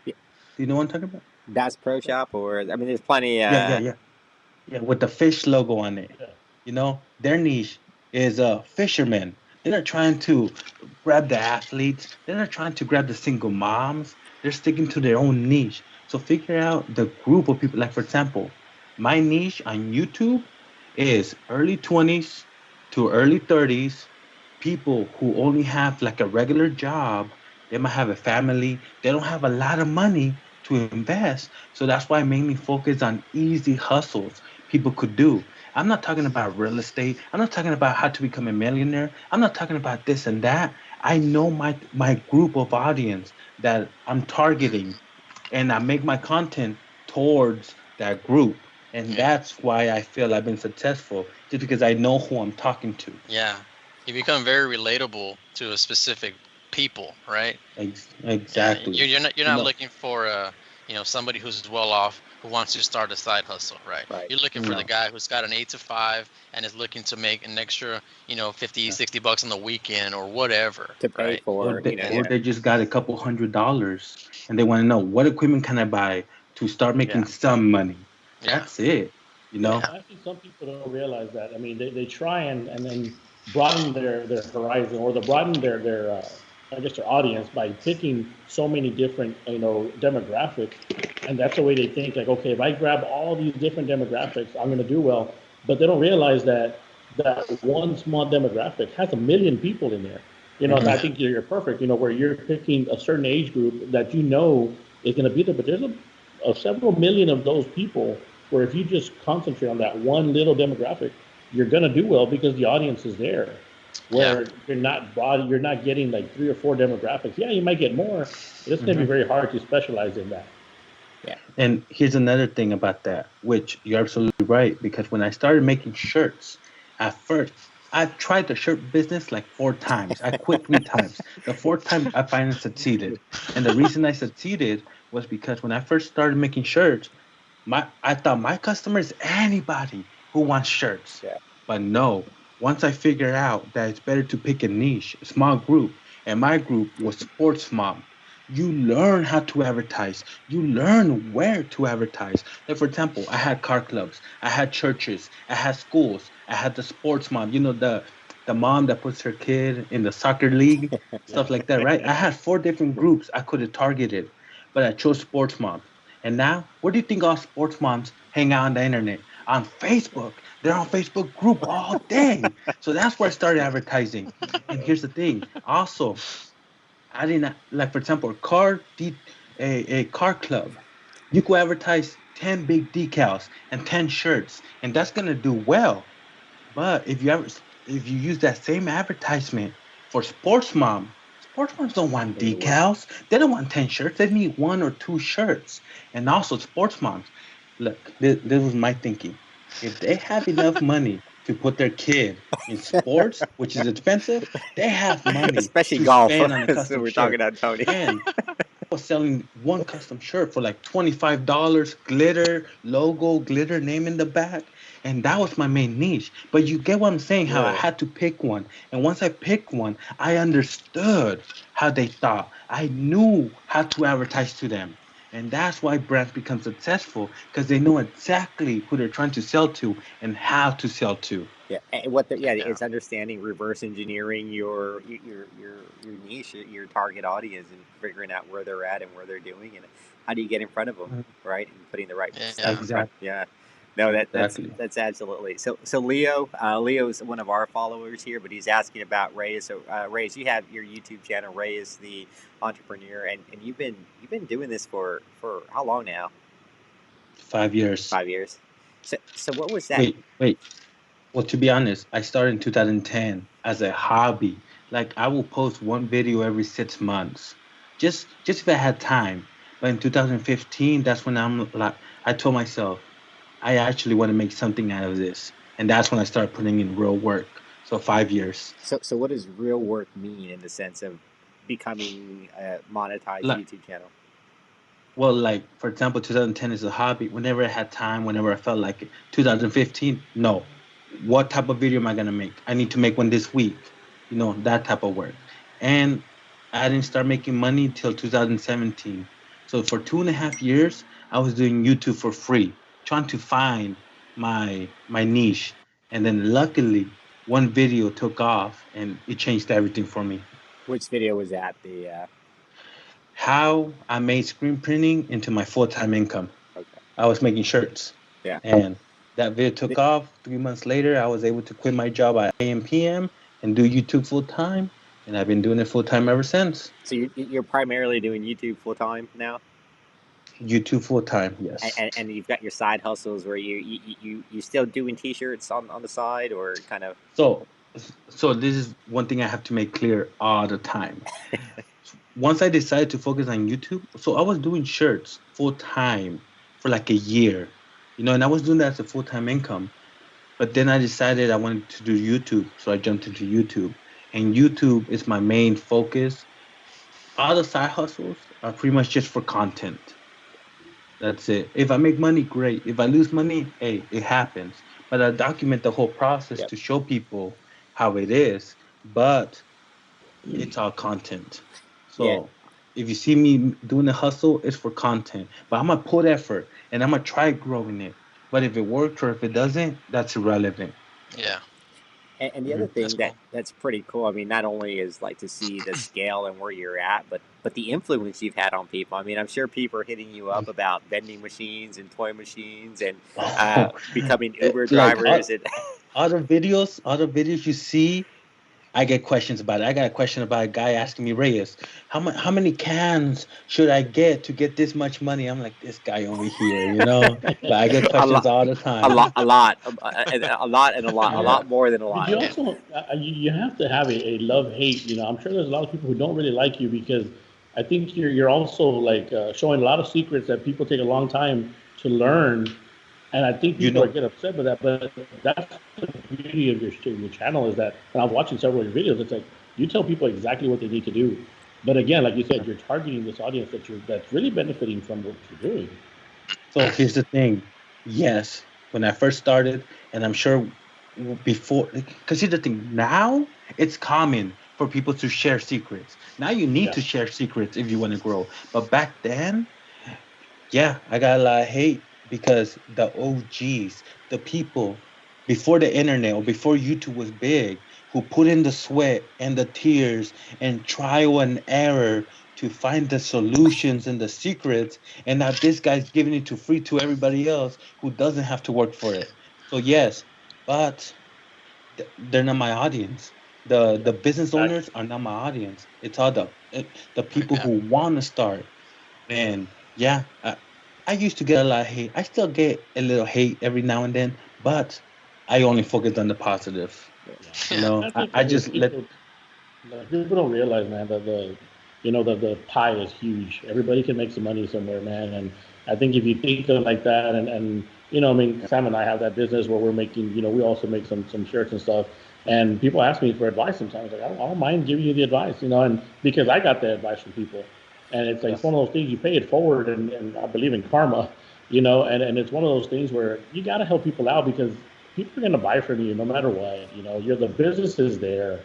Yeah. Do you know what I'm talking about? Bass Pro Shop, or I mean, there's plenty. Yeah, yeah, yeah. Yeah, with the fish logo on it. Yeah. You know, their niche is fishermen. They're not trying to grab the athletes. They're not trying to grab the single moms. They're sticking to their own niche. So figure out the group of people. Like for example, my niche on YouTube is early 20s to early 30s. People who only have like a regular job. They might have a family. They don't have a lot of money to invest. So that's why I mainly focus on easy hustles people could do. I'm not talking about real estate. I'm not talking about how to become a millionaire. I'm not talking about this and that. I know my group of audience that I'm targeting, and I make my content towards that group. And Yeah. that's why I feel I've been successful, just because I know who I'm talking to. Yeah. You become very relatable to a specific people, right? Yeah. Exactly. You're You not know, looking for somebody who's well off who wants to start a side hustle, right? Right. You're looking for the no. guy who's got an 8 to 5 and is looking to make an extra, 50, $60 on the weekend or whatever, To pay right? for, Or And they just got a couple $100 and they want to know what equipment can I buy to start making yeah, some money. yeah, That's it. You yeah, know. yeah, I think some people don't realize that. I mean, they try and then broaden their horizon, or they broaden their I guess their audience by picking so many different demographics, and that's the way they think. Like, okay, if I grab all these different demographics, I'm going to do well. But they don't realize that that one small demographic has a million people in there. So I Hmm. yeah, think you're perfect. Where you're picking a certain age group that is going to be there, but there's several million of those people where if you just concentrate on that one little demographic, you're going to do well because the audience is there. yeah, Where you're not getting like three or four demographics. Yeah, you might get more, but it's going to Hmm. be very hard to specialize in that. yeah. And here's another thing about that, which you're absolutely right, because when I started making shirts, at first I tried the shirt business like 4 times. I quit 3 times. The fourth time I finally succeeded. And the reason I succeeded was because when I first started making shirts, I thought my customer is anybody who wants shirts. Yeah. But no, once I figured out that it's better to pick a niche, a small group, and my group was sports mom. You learn how to advertise. You learn where to advertise. Like for example, I had car clubs, I had churches, I had schools, I had the sports mom. The mom that puts her kid in the soccer league, Yeah. stuff like that, right? I had 4 different groups I could have targeted, but I chose sports moms. And now, where do you think all sports moms hang out on the internet? On Facebook. They're on Facebook group all day. So that's where I started advertising. And here's the thing. Also, I didn't like, for example, a car club. You could advertise 10 big decals and 10 shirts, and that's gonna do well. But if you use that same advertisement for sports moms don't want It work. decals. They don't want 10 shirts. They need 1 or 2 shirts. And also sports moms. Look, this was my thinking. If they have enough money to put their kid in sports, which is expensive, they have money Especially to golf. spend on a So custom we're talking shirt. about Tony. And was selling one custom shirt for like $25, glitter, logo, glitter, name in the back. And that was my main niche. But you get what I'm saying, how I Yeah. had to pick one. And once I picked one, I understood how they thought. I knew how to advertise to them. And that's why brands become successful because they know exactly who they're trying to sell to and how to sell to. Yeah, and yeah, it's understanding, reverse engineering your niche, your target audience, and figuring out where they're at and where they're doing, and how do you get in front of them, Mhm. right? And putting the right stuff yeah. in front. Exactly. Yeah, no, Exactly. that's absolutely. So Leo's one of our followers here, but he's asking about Reyes. So Reyes, you have your YouTube channel, Reyes the entrepreneur, and you've been doing this for how long now? 5 years. 5 years. So what was that? Wait. Well, to be honest, I started in 2010 as a hobby. Like I will post one video every 6 months, just if I had time. But in 2015, that's when I told myself I actually want to make something out of this, and that's when I started putting in real work. So 5 years. So what does real work mean in the sense of becoming a monetized Like, YouTube channel? well, like for example, 2010 is a hobby. Whenever I had time, whenever I felt like it. 2015, no. what type of video am I gonna make? I need to make one this week, that type of work. And I didn't start making money till 2017. So for 2.5 years, I was doing YouTube for free, trying to find my niche. And then luckily, one video took off, and it changed everything for me. Which video was that? How I made screen printing into my full-time income. Okay. I was making shirts. Yeah. And that video took off. 3 months later, I was able to quit my job at AM PM and do YouTube full time. And I've been doing it full time ever since. So you're primarily doing YouTube full time now? YouTube full time, yes. And you've got your side hustles where you still doing T-shirts on the side, or kind of. So this is one thing I have to make clear all the time. Once I decided to focus on YouTube, so I was doing shirts full time for like a year, and I was doing that as a full time income. But then I decided I wanted to do YouTube, so I jumped into YouTube. And YouTube is my main focus. All the side hustles are pretty much just for content. That's it. If I make money, great. If I lose money, hey, it happens. But I document the whole process to show people how it is. But it's all content. So if you see me doing the hustle, it's for content. But I'm going to put effort, and I'm going to try growing it. But if it works or if it doesn't, that's irrelevant. Yeah. And the other thing that's pretty cool, I mean, not only is like to see the scale and where you're at, but the influence you've had on people. I mean, I'm sure people are hitting you up about vending machines and toy machines and becoming Uber drivers. All the videos you see, I get questions about it. I got a question about a guy asking me, Reyes, how many cans should I get to get this much money? I'm like, this guy over here, But I get questions all the time. A lot more than a lot. You also you have to have a love-hate. I'm sure there's a lot of people who don't really like you because I think you're also like showing a lot of secrets that people take a long time to learn. And I think people get upset with that, but that's the beauty of your channel is that, and I was watching several of your videos, it's like you tell people exactly what they need to do. But again, like you said, you're targeting this audience that's really benefiting from what you're doing. So here's the thing. Yes, when I first started, and I'm sure before, because here's the thing, now it's common for people to share secrets. Now you need to share secrets if you want to grow. But back then, I got a lot of hate. Because the OGs, the people before the internet or before YouTube was big, who put in the sweat and the tears and trial and error to find the solutions and the secrets, and now this guy's giving it to free to everybody else who doesn't have to work for it. So yes, but they're not my audience. The business owners are not my audience. It's all the people who want to start. And I used to get a lot of hate. I still get a little hate every now and then, but I only focus on the positive. I just people don't realize, man, that the pie is huge. Everybody can make some money somewhere, man. And I think if you think of it like that, and I mean, Sam and I have that business where we're making, we also make some shirts and stuff. And people ask me for advice sometimes. Like, I don't mind giving you the advice, and because I got the advice from people. And it's like it's one of those things, you pay it forward, and I believe in karma, and it's one of those things where you got to help people out because people are going to buy from you no matter what. The business is there,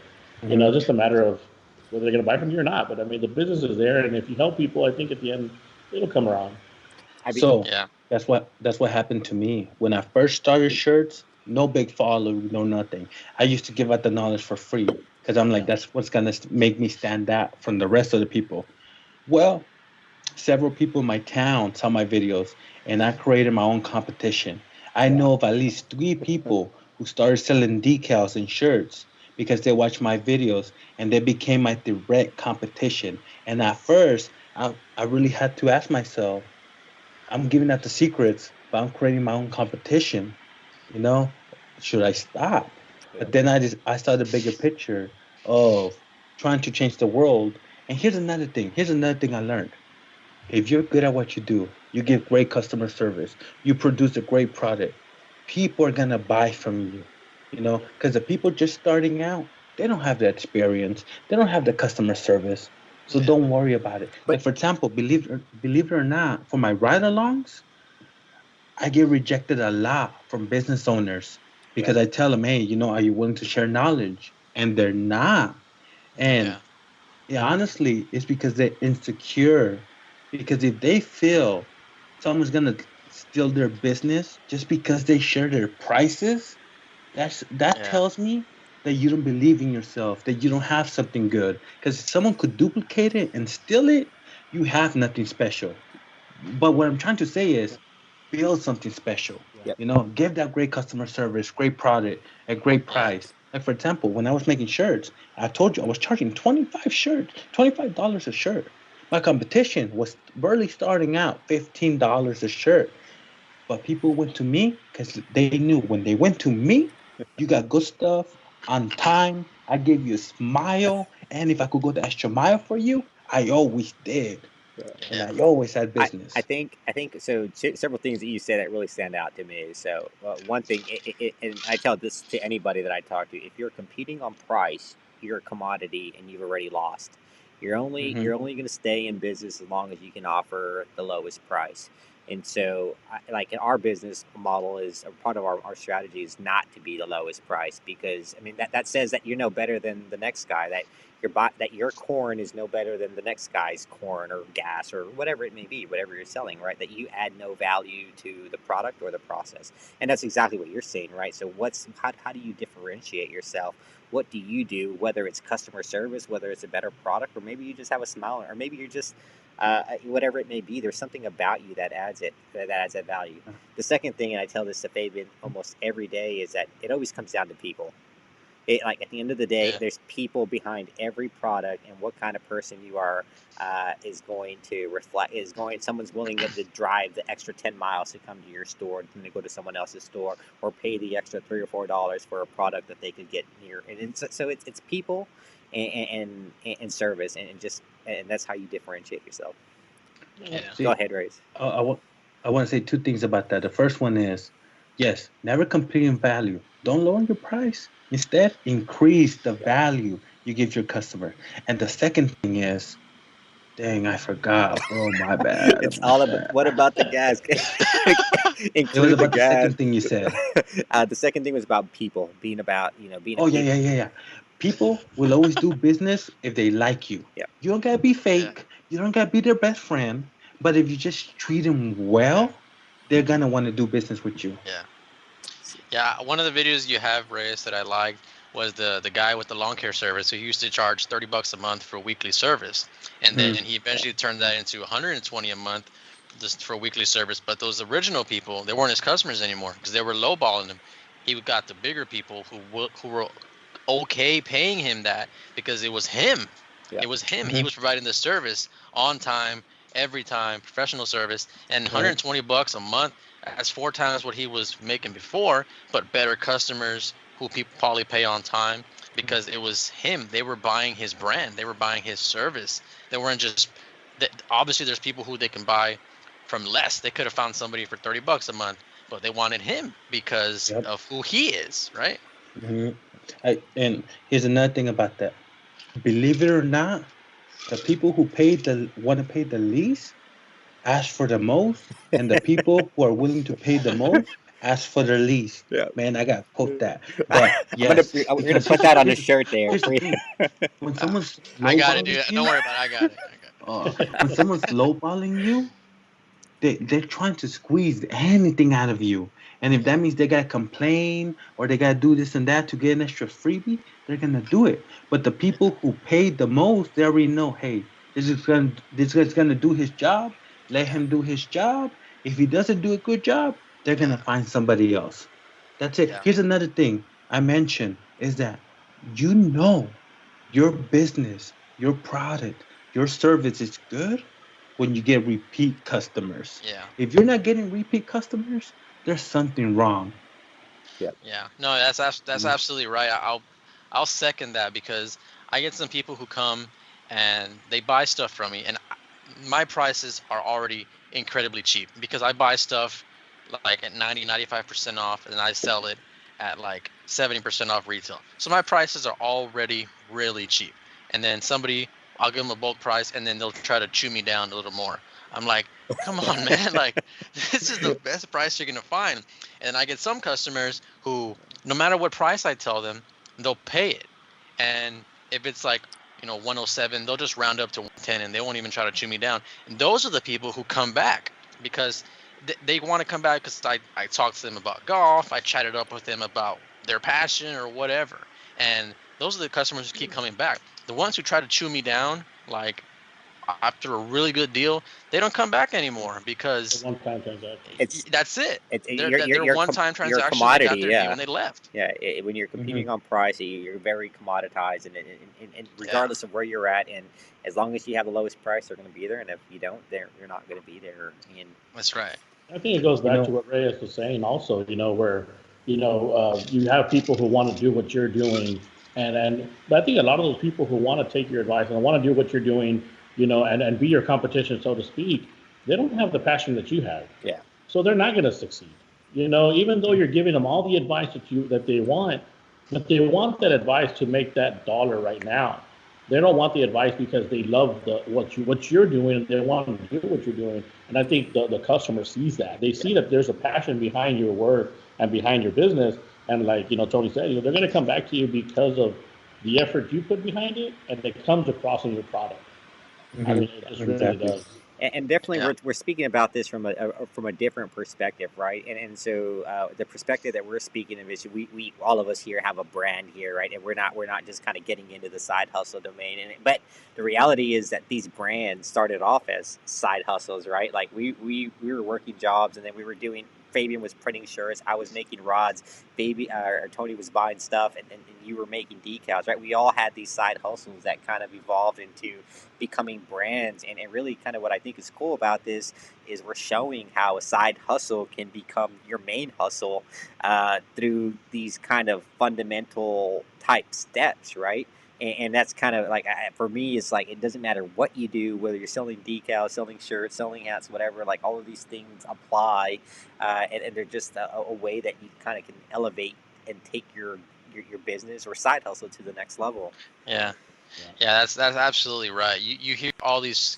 just a matter of whether they're going to buy from you or not. But I mean, the business is there, and if you help people, I think at the end, it'll come around. That's what happened to me. When I first started shirts, no big following, no nothing. I used to give out the knowledge for free because I'm like, that's what's going to make me stand out from the rest of the people. Well, several people in my town saw my videos, and I created my own competition. I know of at least 3 people who started selling decals and shirts because they watched my videos, and they became my direct competition. And at first, I really had to ask myself, I'm giving out the secrets, but I'm creating my own competition. Should I stop? But then I saw the bigger picture of trying to change the world. And here's another thing I learned. If you're good at what you do, you give great customer service, you produce a great product, people are going to buy from you, because the people just starting out, they don't have the experience. They don't have the customer service. So don't worry about it. But for example, believe it or not, for my ride-alongs, I get rejected a lot from business owners because I tell them, hey, are you willing to share knowledge? And they're not. And Yeah. yeah, honestly, it's because they're insecure. Because if they feel someone's gonna steal their business just because they share their prices, that Yeah. tells me that you don't believe in yourself, that you don't have something good. Because if someone could duplicate it and steal it, you have nothing special. But what I'm trying to say is build something special. Yeah. Yep. Give that great customer service, great product, at great Yeah. price. Like for example, when I was making shirts, I told you I was charging $25 a shirt. My competition was barely starting out $15 a shirt. But people went to me because they knew when they went to me, you got good stuff on time. I gave you a smile. And if I could go the extra mile for you, I always did. And Yeah. I always had I business. think so. Several things that you said that really stand out to me. So one thing, and I tell this to anybody that I talk to: if you're competing on price, you're a commodity, and you've already lost. Hmm. You're only going to stay in business as long as you can offer the lowest price. And so, like in our business model, is a part of our strategy is not to be the lowest price, because I mean that says that you're no better than the next guy, that that your corn is no better than the next guy's corn or gas or whatever it may be, whatever you're selling, right? That you add no value to the product or the process. And that's exactly what you're saying, right? So how do you differentiate yourself? What do you do, whether it's customer service, whether it's a better product, or maybe you just have a smile, or maybe you're just whatever it may be, there's something about you that adds that value. The second thing, and I tell this to Fabian almost every day, is that it always comes down to people. Like at the end of the day, Yeah. there's people behind every product, and what kind of person you are is going to reflect. Someone's willing to drive the extra 10 miles to come to your store than to go to someone else's store, or pay the extra $3 or $4 for a product that they could get near. And so it's people and service, and that's how you differentiate yourself. Yeah. Yeah. Go See, ahead, Reyes. I want to say two things about that. The first one is, yes, never compete in value. Don't lower your price. Instead, increase the Yep. value you give your customer. And the second thing is, dang, I forgot, bro. My bad. It's My all about bad. what about the gas? It was Include the about the gas. second thing you said. The second thing was about people, being a Oh yeah, people. yeah, yeah, yeah. People will always do business if they like you. Yeah. You don't gotta be Yeah. fake. You don't gotta be their best friend. But if you just treat them well, they're gonna want to do business with you. Yeah. Yeah. One of the videos you have, Reyes, that I liked was the guy with the lawn care service who used to charge $30 a month for weekly service, and then Hmm. he eventually turned that into 120 a month just for weekly service. But those original people, they weren't his customers anymore because they were lowballing him. He got the bigger people who were okay paying him that because it was him. Yeah. It was him. He Hmm. was providing the service on time, every time, professional service, and Right. 120 bucks a month. That's 4 times what he was making before, but better customers who people probably pay on time because it was him. They were buying his brand. They were buying his service. They weren't just. Obviously, there's people who they can buy from less. They could have found somebody for 30 bucks a month, but they wanted him because Yep. of who he is, right? Hmm. And here's another thing about that. Believe it or not, the people who want to pay the least ask for the most, and the people who are willing to pay the most ask for the least. Yeah. Man, I gotta quote that. But yes, We're gonna because put that on the shirt there. here's the thing. When someone's I got it, dude. lowballing Don't you, worry about it. I got it. I got it. when someone's lowballing you, they're trying to squeeze anything out of you. And if that means they gotta complain or they gotta do this and that to get an extra freebie, they're gonna do it. But the people who paid the most, they already know, hey, this guy's gonna do his job. Let Yeah. him do his job. If he doesn't do a good job, they're gonna Yeah. find somebody else. That's it. Yeah. Here's another thing I mentioned is that your business, your product, your service is good when you get repeat customers. Yeah. If you're not getting repeat customers, there's something wrong. Yeah. Yeah. No, that's Mhm. absolutely right. I'll second that because I get some people who come and they buy stuff from me, and my prices are already incredibly cheap because I buy stuff like at 95% off, and then I sell it at like 70% off retail. So my prices are already really cheap. And then I'll give them a bulk price, and then they'll try to chew me down a little more. I'm like, come on, man, like this is the best price you're gonna find. And I get some customers who, no matter what price I tell them, they'll pay it. And if it's like, 107, they'll just round up to 110 and they won't even try to chew me down. And those are the people who come back because they want to come back because I talked to them about golf. I chatted up with them about their passion or whatever. And those are the customers who keep coming back. The ones who try to chew me down, like after a really good deal, they don't come back anymore because one-time transaction. that's it. It's They're one-time you're a transaction. They got commodity, their yeah. deal and they left. Yeah, when you're competing on price, you're very commoditized, and regardless of where you're at, and as long as you have the lowest price, they're going to be there, and if you don't, you're not going to be there. And That's right. I think it goes back to what Reyes was saying also, where, you have people who want to do what you're doing. But I think a lot of those people who want to take your advice and want to do what you're doing, and be your competition, so to speak, they don't have the passion that you have. Yeah. So they're not going to succeed. Even though you're giving them all the advice that they want, but they want that advice to make that dollar right now. They don't want the advice because they love what you're doing and they want to do what you're doing. And I think the customer sees that. They see that there's a passion behind your work and behind your business. And like Tony said, they're going to come back to you because of the effort you put behind it, and it comes across in your product. I mean, it just really does. And definitely, we're speaking about this from a different perspective, right? And so the perspective that we're speaking of is we all of us here have a brand here, right? And we're not just kind of getting into the side hustle domain. But the reality is that these brands started off as side hustles, right? Like we were working jobs, and then we were doing. Fabian was printing shirts. I was making rods. Tony was buying stuff, and you were making decals, right? We all had these side hustles that kind of evolved into becoming brands. And really kind of what I think is cool about this is we're showing how a side hustle can become your main hustle through these kind of fundamental type steps, right? And that's kind of like, for me, it's like, it doesn't matter what you do, whether you're selling decals, selling shirts, selling hats, whatever, like all of these things apply. And they're just a way that you kind of can elevate and take your business or side hustle to the next level. Yeah. That's absolutely right. You hear all these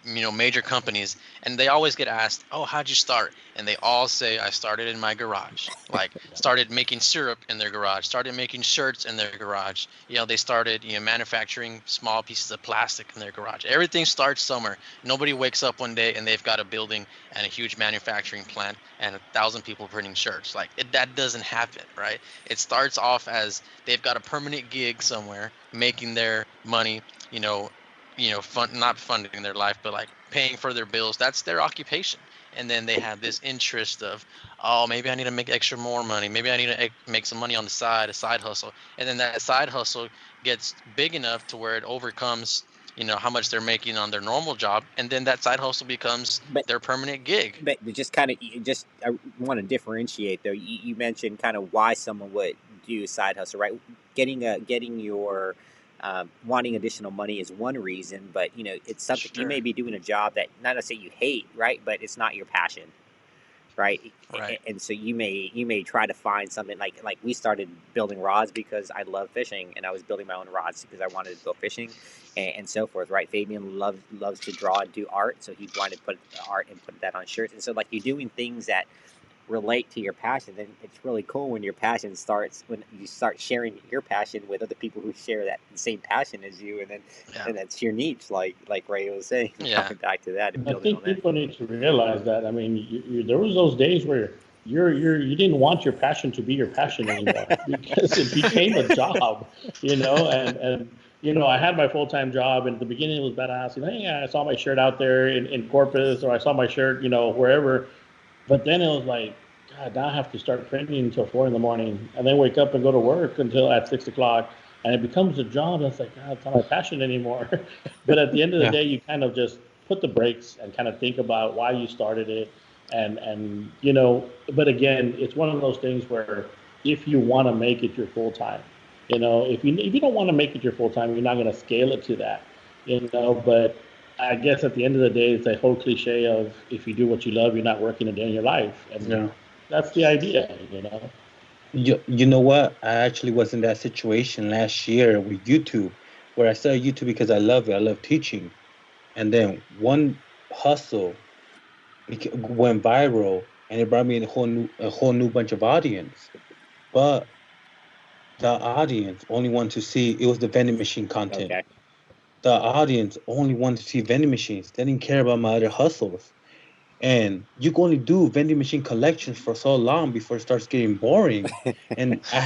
major companies, and they always get asked, "Oh, how'd you start?" And they all say, "I started in my garage." Like started making syrup in their garage, started making shirts in their garage. They started manufacturing small pieces of plastic in their garage. Everything starts somewhere. Nobody wakes up one day and they've got a building and a huge manufacturing plant and 1,000 people printing shirts. Like that doesn't happen, right? It starts off as they've got a permanent gig somewhere, making their money, not funding their life, but like paying for their bills. That's their occupation. And then they have this interest of, oh, maybe I need to make extra more money. Maybe I need to make some money on the side, a side hustle. And then that side hustle gets big enough to where it overcomes, how much they're making on their normal job. And then that side hustle becomes their permanent gig. But I want to differentiate though. You mentioned kind of why someone would do a side hustle, right? Getting your wanting additional money is one reason, but it's something you may be doing a job that not necessarily you hate, right? But it's not your passion, right? And so you may try to find something like we started building rods because I love fishing, and I was building my own rods because I wanted to go fishing, and so forth, right? Fabian loves to draw and do art, so he wanted to put art and put that on shirts, and so like you're doing things that relate to your passion. Then it's really cool when your passion starts, when you start sharing your passion with other people who share that same passion as you, and then and that's your niche, like Ray was saying. Coming back to that, and I think people need to realize that. I mean, there was those days where you didn't want your passion to be your passion anymore because it became a job, and I had my full-time job, and at the beginning it was badass. Hey, I saw my shirt out there in Corpus, or I saw my shirt, wherever. But then it was like, God, now I have to start printing until 4 a.m, and then wake up and go to work until at 6 o'clock, and it becomes a job. That's like, God, it's not my passion anymore. But at the end of the day, you kind of just put the brakes and kind of think about why you started it, and But again, it's one of those things where if you want to make it your full time, if you don't want to make it your full time, you're not going to scale it to that, But I guess at the end of the day, it's a whole cliche of if you do what you love, you're not working a day in your life. And that's the idea, You know what? I actually was in that situation last year with YouTube, where I started YouTube because I love it. I love teaching. And then one hustle went viral, and it brought me a whole new bunch of audience. But the audience only wanted to see it was the vending machine content. Okay. The audience only wanted to see vending machines. They didn't care about my other hustles. And you can only do vending machine collections for so long before it starts getting boring. And I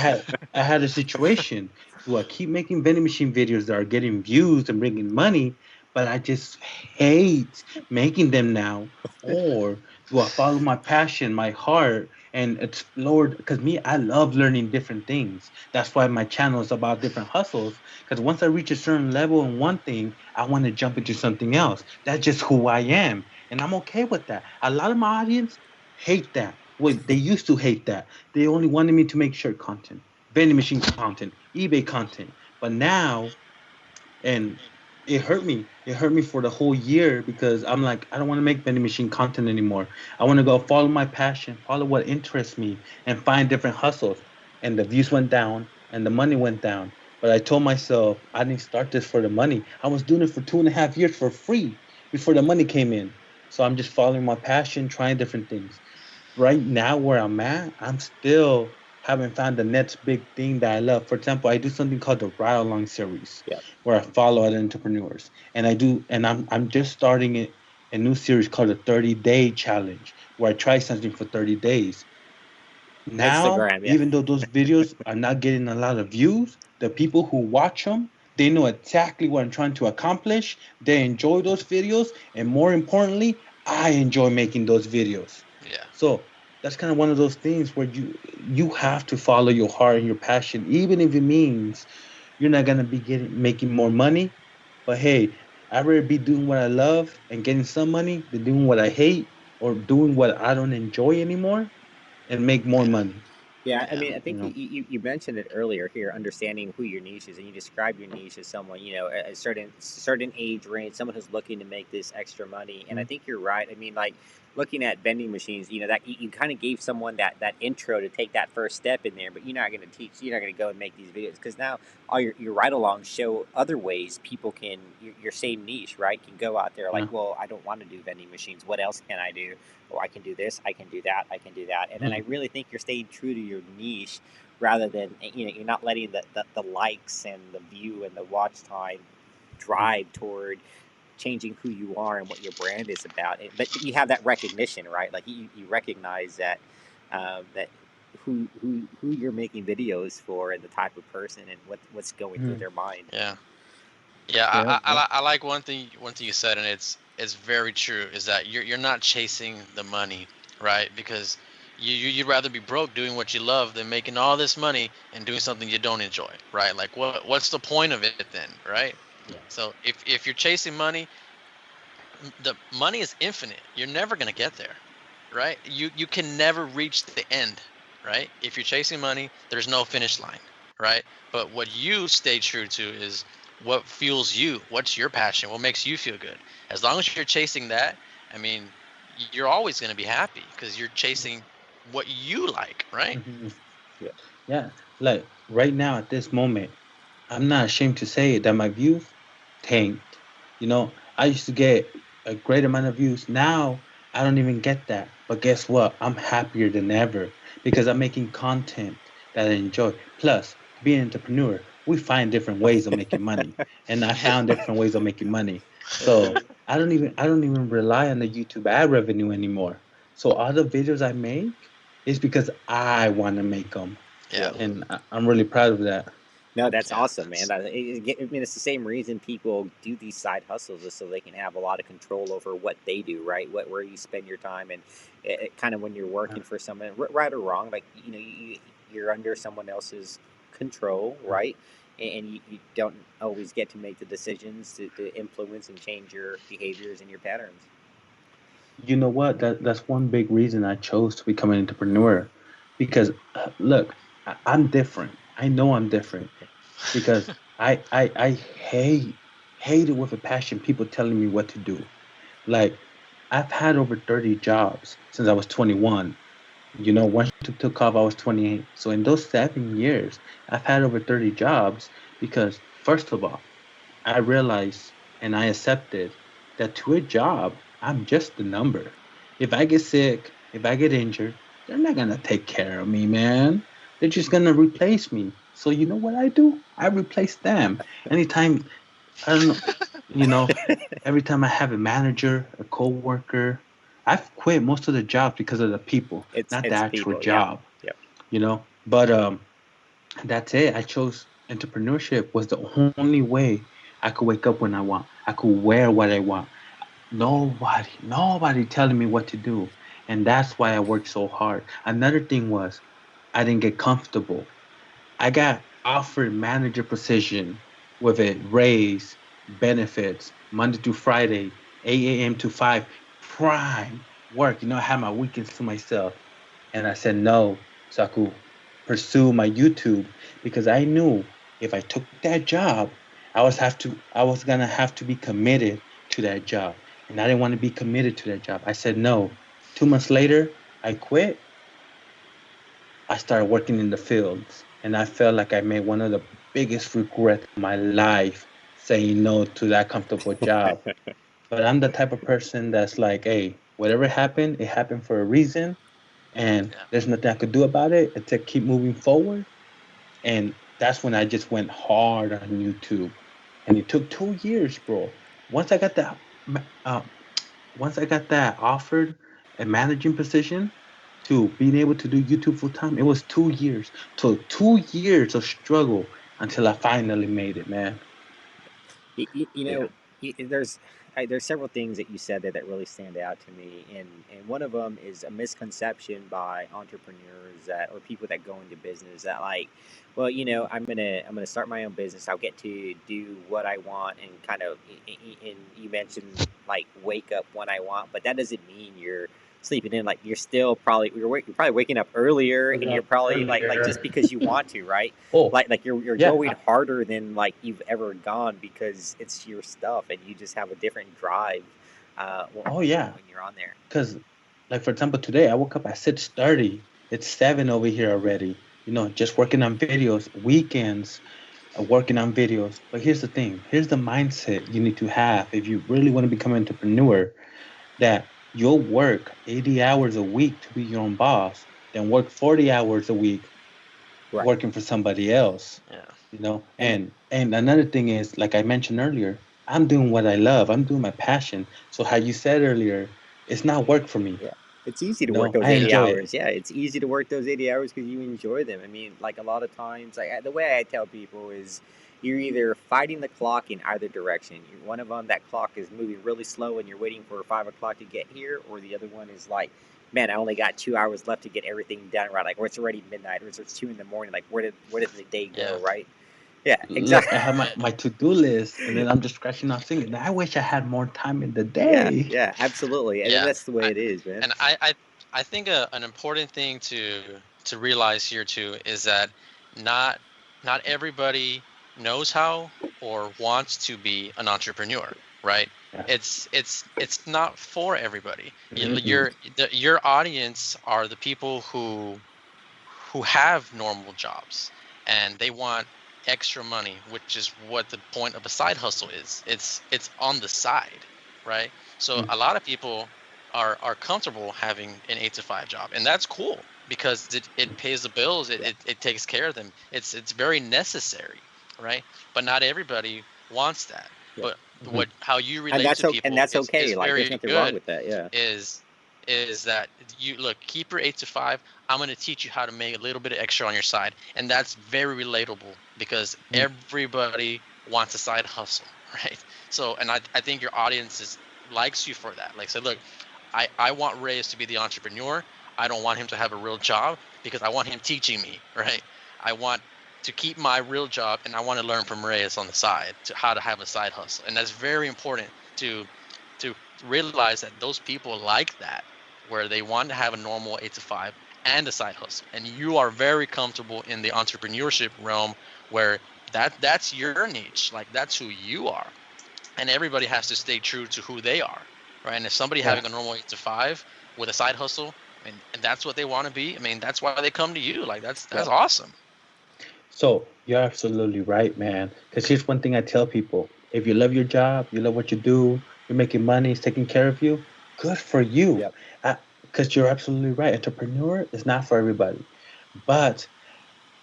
had a situation. Do I keep making vending machine videos that are getting views and bringing money, but I just hate making them now? Or do I follow my passion, my heart, and explore? Because me, I love learning different things. That's why my channel is about different hustles. Because once I reach a certain level in one thing, I want to jump into something else. That's just who I am, and I'm okay with that. A lot of my audience hate that. Well, they used to hate that. They only wanted me to make shirt content, vending machine content, eBay content. But now, and it hurt me. It hurt me for the whole year because I'm like, I don't want to make vending machine content anymore. I want to go follow my passion, follow what interests me, and find different hustles. And the views went down and the money went down. But I told myself I didn't start this for the money. I was doing it for 2.5 years for free before the money came in. So I'm just following my passion, trying different things. Right now where I'm at, I'm still haven't found the next big thing that I love. For example, I do something called the Ride Along series, Yeah. where I follow other entrepreneurs, and I'm just starting a new series called the 30-day challenge, where I try something for 30 days. Now, Instagram. Yeah. even though those videos are not getting a lot of views, the people who watch them, they know exactly what I'm trying to accomplish. They enjoy those videos, and more importantly, I enjoy making those videos. Yeah. So that's kind of one of those things where you have to follow your heart and your passion, even if it means you're not gonna be getting making more money. But hey, I'd rather be doing what I love and getting some money than doing what I hate or doing what I don't enjoy anymore and make more Yeah. money. Yeah, I Yeah. mean, I You think know. you mentioned it earlier here, understanding who your niche is, and you describe your niche as someone, a certain age range, someone who's looking to make this extra money. And I Mm. think you're right. I mean, like looking at vending machines, that you kind of gave someone that intro to take that first step in there, but you're not going to teach, you're not going to go and make these videos because now all your ride-alongs show other ways people can your same niche, right, can go out there like, Yeah. well, I don't want to do vending machines. What else can I do? Oh, I can do this, I can do that, I can do that. And I Mm. really think you're staying true to your niche rather than, you're not letting the likes and the view and the watch time drive toward changing who you are and what your brand is about. But you have that recognition, right? Like you recognize that that who you're making videos for and the type of person and what's going through Mm. their mind. Yeah. Yeah. Yep. Yep. I like one thing you said, and it's very true. Is that you're not chasing the money, right? Because you'd rather be broke doing what you love than making all this money and doing something you don't enjoy, right? Like what's the point of it then, right? Yeah. So if you're chasing money, the money is infinite. You're never gonna get there, right? You can never reach the end, right? If you're chasing money, there's no finish line, right? But what you stay true to is what fuels you. What's your passion? What makes you feel good? As long as you're chasing that, I mean, you're always gonna be happy because you're chasing what you like, right? Mhm. Yeah. Yeah. Like right now at this moment, I'm not ashamed to say it that my views tanked. I used to get a great amount of views. Now I don't even get that. But guess what? I'm happier than ever because I'm making content that I enjoy. Plus, being an entrepreneur, we find different ways of making money. And I Yeah. found different ways of making money. So I don't even rely on the YouTube ad revenue anymore. So all the videos I make is because I want to make them. Yeah. And I'm really proud of that. No, that's Yeah. awesome, man. I mean, it's the same reason people do these side hustles is so they can have a lot of control over what they do, right? Where you spend your time, and kind of when you're working for someone, right or wrong, like you're under someone else's control, right? And you don't always get to make the decisions to influence and change your behaviors and your patterns. You know what? That's one big reason I chose to become an entrepreneur, because look, I'm different. I know I'm different because I hate it with a passion. People telling me what to do. Like I've had over 30 jobs since I was 21. Once you took off, I was 28. So in those 7 years, I've had over 30 jobs because first of all, I realized and I accepted that to a job I'm just a number. If I get sick, if I get injured, they're not gonna take care of me, man. They're just gonna replace me. So you know what I do? I replace them. Anytime, I don't know, you know, every time I have a manager, a coworker, I've quit most of the jobs because of the people, not the It's actual people. Yeah. job, Yeah. you know. But that's it. I chose entrepreneurship was the only way I could wake up when I want. I could wear what I want. Nobody telling me what to do. And that's why I worked so hard. Another thing was I didn't get comfortable. I got offered manager position with a raise, benefits, Monday to Friday, 8 a.m. to 5, prime work. I had my weekends to myself. And I said no, so I could pursue my YouTube because I knew if I took that job, I was gonna have to be committed to that job. And I didn't want to be committed to that job. I said no. 2 months later, I quit. I started working in the fields, and I felt like I made one of the biggest regrets of my life saying no to that comfortable job. But I'm the type of person that's like, hey, whatever happened, it happened for a reason, and Yeah. there's nothing I could do about it except keep moving forward. And that's when I just went hard on YouTube, and it took 2 years, bro. Once I got that, uh, once I got that offered a managing position to being able to do YouTube full time, it was 2 years. So 2 years of struggle until I finally made it, man. You Yeah. know, there's several things that you said there that really stand out to me, and one of them is a misconception by entrepreneurs that or people that go into business that like, well, I'm gonna start my own business. I'll get to do what I want and kind of, and you mentioned like wake up when I want, but that doesn't mean you're sleeping in. Like you're probably waking up earlier, and you're probably like just because you want to, right? Oh, Like you're yeah. going harder than like you've ever gone because it's your stuff and you just have a different drive Oh, yeah. when you're on there. Because, like, for example, today I woke up at 6:30. It's 7 over here already. Just working on videos, weekends, working on videos. But here's the thing. Here's the mindset you need to have if you really want to become an entrepreneur, that you'll work 80 hours a week to be your own boss, then work 40 hours a week Right. working for somebody else. Yeah. And And another thing is, like I mentioned earlier, I'm doing what I love. I'm doing my passion. So how you said earlier, it's not work for me. yeah, it's easy to work those I 80 enjoy it. hours. Yeah, it's easy to work those 80 hours because you enjoy them. I mean, like a lot of times, like the way I tell people is you're either fighting the clock in either direction. You're one of them, that clock is moving really slow and you're waiting for 5 o'clock to get here, or the other one is like, man, I only got 2 hours left to get everything done right. Like, or it's already midnight, or it's 2 in the morning. Like, where did the day go, Yeah. right? Yeah, Look, I exactly. have my to-do list, and then I'm just scratching off thinking, I wish I had more time in the Yeah, day. yeah, absolutely. And Yeah. that's the way I, it is, man. and I think an important thing to realize here too is that not not everybody knows how or wants to be an entrepreneur, right? Yeah. It's not for everybody. Mm-mm. Your audience are the people who have normal jobs and they want extra money, which is what the point of a side hustle is. It's on the side, right? So Mm. a lot of people are comfortable having an 8 to 5 job, and that's cool because it pays the bills, Yeah, it takes care of them. It's very necessary, right? But not everybody wants that. yeah. But Mhm. how you And relate to and people that's okay. is Like, there's very nothing wrong good. with that. Yeah. Is that you look, keep your 8 to 5. I'm going to teach you how to make a little bit of extra on your side, and that's very relatable because Mm. everybody wants a side hustle, right? So, and I think your audience likes you for that. Like, say, look, I want Reyes to be the entrepreneur. I don't want him to have a real job because I want him teaching me, right? I want to keep my real job, and I want to learn from Reyes on the side to how to have a side hustle, and that's very important to realize that those people like that, where they want to have a normal 8 to 5 and a side hustle. And you are very comfortable in the entrepreneurship realm where that's your niche. Like, that's who you are. And everybody has to stay true to who they are. Right. And if somebody Yeah. having a normal 8 to 5 with a side hustle, and that's what they want to be, I mean, that's why they come to you. Like, that's Yep. awesome. So you're absolutely right, man. Because here's one thing I tell people: if you love your job, you love what you do, you're making money, it's taking care of you. Good for you. Yep. Because you're absolutely right. Entrepreneur is not for everybody. But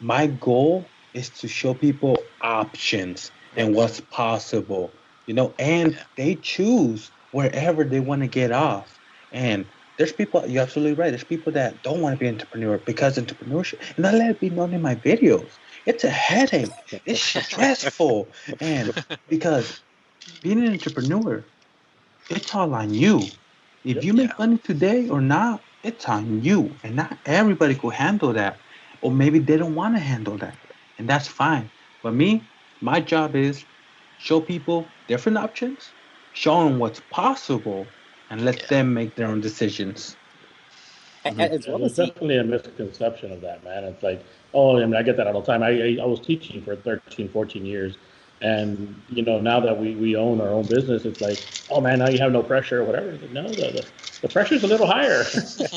my goal is to show people options Yep. and what's possible, and Yeah. they choose wherever they want to get off. And there's people, you're absolutely right. There's people that don't want to be entrepreneur because entrepreneurship, and I let it be known in my videos, it's a headache, it's stressful. And because being an entrepreneur, it's all on you. If Yep. you Yeah. make money today or not, it's on you. And not everybody could handle that. Or maybe they don't want to handle that. And that's fine. But me, my job is show people different options, show them what's possible, and let Yeah. them make their own decisions. Hmm. As Yeah, well there's as the definitely a misconception of that, man. It's like, oh, I mean, I get that all the time. I was teaching for 13, 14 years. And, now that we own our own business, it's like, oh, man, now you have no pressure or whatever. It's like, no, the pressure's a little higher.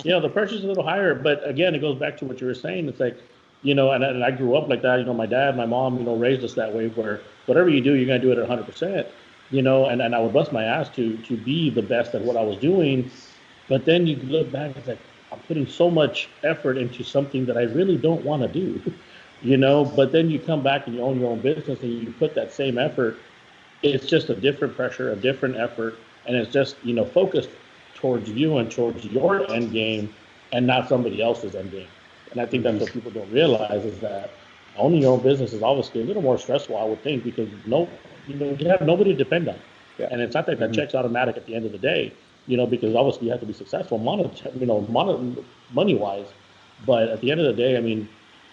The pressure's a little higher. But again, it goes back to what you were saying. It's like, and I grew up like that. My dad, my mom, raised us that way where whatever you do, you're going to do it at 100%, and I would bust my ass to be the best at what I was doing. But then you look back, it's like, I'm putting so much effort into something that I really don't want to do, But then you come back and you own your own business and you put that same effort. It's just a different pressure, a different effort, and it's just focused towards you and towards your end game, and not somebody else's end game. And I think that's Hmm. what people don't realize is that owning your own business is obviously a little more stressful, I would think, because you have nobody to depend on, yeah. and it's not that Hmm. check's automatic at the end of the day, because obviously you have to be successful, money wise, but at the end of the day, I mean,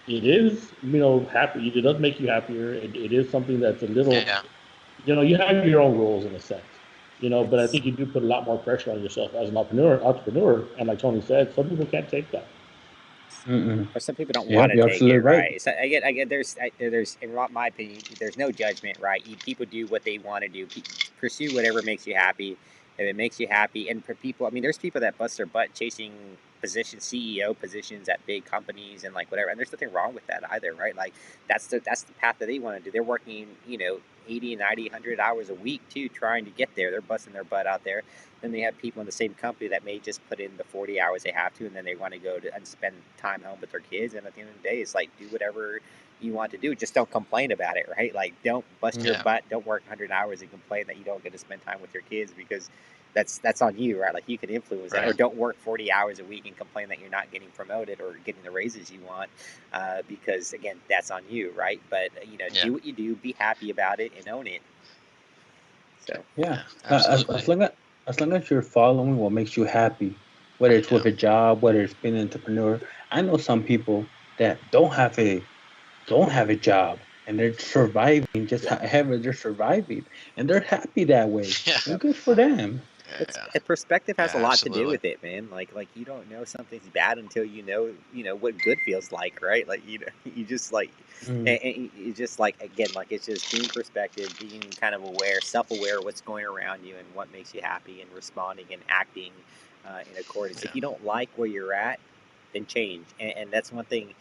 it is happy. It does make you happier. It is something that's a little, Yeah. you have your own rules in a sense, but I It's think you do put a lot more pressure on yourself as an entrepreneur, and like Tony said, some people can't take that. Mm-mm. or some people don't want Yep, to you're take absolutely it, right. right? So I get, there's, in my opinion, there's no judgment, right? People do what they want to do. Pursue whatever makes you happy. If it makes you happy, and for people, I mean, there's people that bust their butt chasing CEO positions at big companies and like whatever, and there's nothing wrong with that either, right? Like that's the path that they want to do. They're working, 80, 90, 100 hours a week too, trying to get there. They're busting their butt out there. Then they have people in the same company that may just put in the 40 hours they have to, and then they want to go to and spend time home with their kids. And at the end of the day, it's like, do whatever you want to do. Just don't complain about it, right? Like, don't bust your Yeah. butt. Don't work 100 hours and complain that you don't get to spend time with your kids, because that's on you, right? Like, you can influence that. Or Right. don't work 40 hours a week and complain that you're not getting promoted or getting the raises you want, because again, that's on you, right? But Yeah. do what you do, be happy about it, and own it. So Yeah. Yeah. As, Absolutely. as long as you're following what makes you happy, whether it's Yeah. with a job, whether it's being an entrepreneur. I know some people that don't have a job and they're surviving, just yeah. however they're surviving, and they're happy that way, Yeah. and good for them. It's Yeah. perspective has a Yeah. lot to do Absolutely. with it, man. Like you don't know something's bad until you know what good feels like, right? Like you just like, Mm. and you just like, again, like, it's just being perspective, being kind of aware, self-aware of what's going around you and what makes you happy, and responding and acting in accordance. If Yeah. you don't like where you're at, then change. And that's one thing.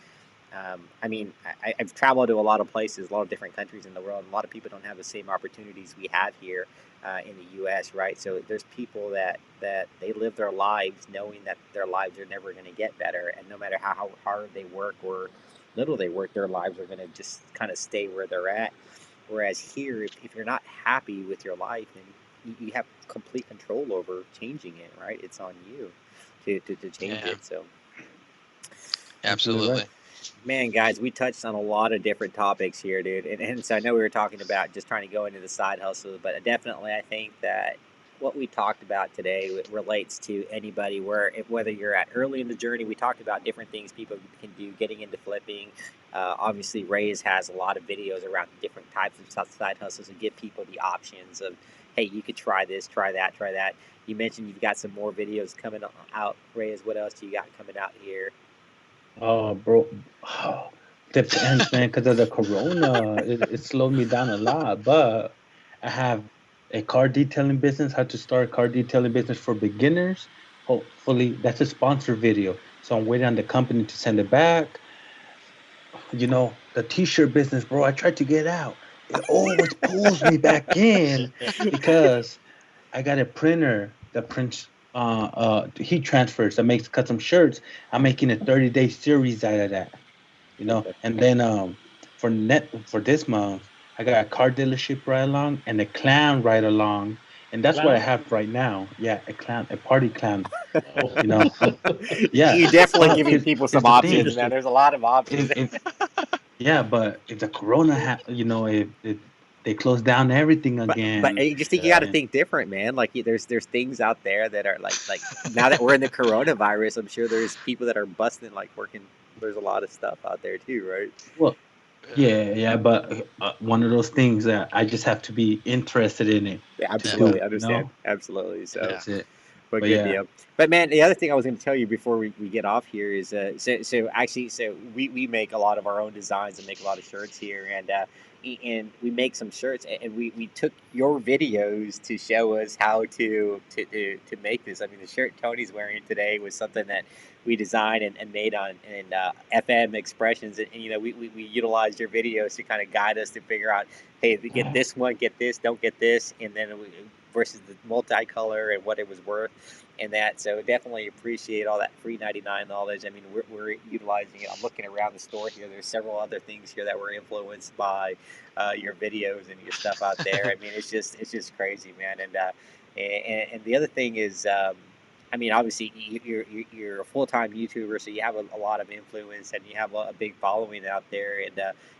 I mean, I've traveled to a lot of places, a lot of different countries in the world. And a lot of people don't have the same opportunities we have here in the U.S., right? So there's people that they live their lives knowing that their lives are never going to get better, and no matter how hard they work or little they work, their lives are going to just kind of stay where they're at. Whereas here, if you're not happy with your life, then you have complete control over changing it, right? It's on you to change Yeah. it. So, Absolutely right. Absolutely. man, guys, we touched on a lot of different topics here, dude. And so I know we were talking about just trying to go into the side hustle, but definitely I think that what we talked about today relates to anybody, whether you're at early in the journey. We talked about different things people can do getting into flipping. Obviously, Reyes has a lot of videos around different types of side hustles and give people the options of, hey, you could try this, try that, try that. You mentioned you've got some more videos coming out, Reyes. What else do you got coming out here? Oh, bro. Oh, depends, man, because of the corona, it slowed me down a lot. But I have a car detailing business, how to start a car detailing business for beginners. Hopefully, that's a sponsor video. So I'm waiting on the company to send it back. The t-shirt business, bro, I tried to get out. It always pulls me back in because I got a printer that prints heat transfers that makes custom shirts. I'm making a 30-day series out of that. Okay. And then for this month, I got a car dealership right along and a clown right along, and that's what I Clown? have right now. Yeah, a clown, a party clown. Oh. Yeah. You're definitely But giving people here's some the options, thing. man. There's a lot of options. If yeah, but if the corona, if they close down everything But again, I just think you got to and think different, man. Like there's things out there that are like now that we're in the coronavirus, I'm sure there's people that are busting like working. There's a lot of stuff out there too, right? well, Yeah. yeah, but one of those things that I just have to be interested in it Yeah, to Yeah. do absolutely, it. understand, absolutely. So. Yeah. That's it. But But good yeah. deal. But man, the other thing I was going to tell you before we get off here is so actually we make a lot of our own designs and make a lot of shirts here and we make some shirts and we took your videos to show us how to make this. I mean, the shirt Tony's wearing today was something that we designed and made on in FM expressions and we utilized your videos to kind of guide us to figure out, hey, get this one, get this, don't get this, and then versus the multicolor and what it was worth and that. So definitely appreciate all that free 99 knowledge. I mean, we're utilizing it. I'm looking around the store here. There's several other things here that were influenced by your videos and your stuff out there. I mean, it's just crazy, man. And the other thing is, I mean, obviously you're a full-time YouTuber, so you have a lot of influence and you have a big following out there.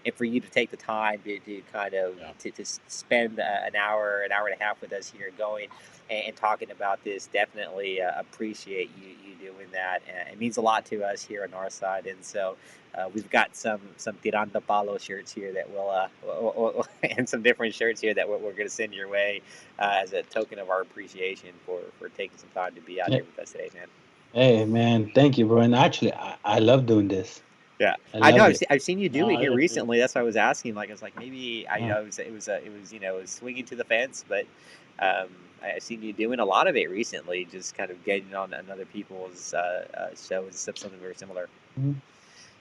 And for you to take the time to kind of to spend an hour and a half with us here, going and talking about this, definitely appreciate you doing that. It means a lot to us here on our side, and so we've got some Tiranda Palo shirts here that will and some different shirts here that we're going to send your way as a token of our appreciation for taking some time to be out Yeah. here with us today, man. Hey man, thank you, bro. And actually, I love doing this. Yeah, I I know. love it. I've seen you do No, it here I recently. That's why I was asking. Like, I was like, maybe I Yeah. know it was it was swinging to the fence, but um, I've seen you doing a lot of it recently. Just kind of getting on other people's shows and stuff, something very similar. Mhm.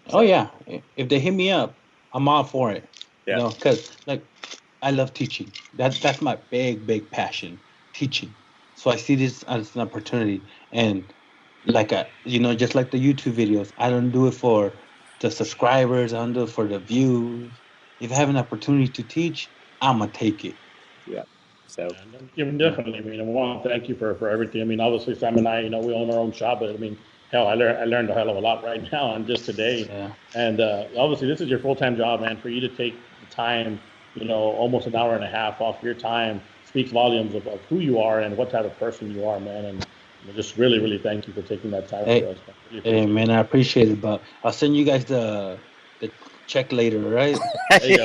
Oh So yeah. If they hit me up, I'm all for it. yeah, Because like I love teaching. That's my big passion, teaching. So I see this as an opportunity, and like just like the YouTube videos, I don't do it for the subscribers. I don't do it for the views. If I have an opportunity to teach, I'ma take it. yeah. So Yeah, Yeah. definitely. I mean, I want to thank you for everything. I mean, obviously, Sam and I, we own our own shop, but I mean, hell, I learned a hell of a lot right now and just today. Yeah. And obviously, this is your full time job, man. For you to take the time, almost an hour and a half off your time speaks volumes of who you are and what type of person you are, man. And just really, really thank you for taking that time for Hey, us. Man. Really hey, appreciate man, it. I appreciate it, but I'll send you guys the check later, right? There you go.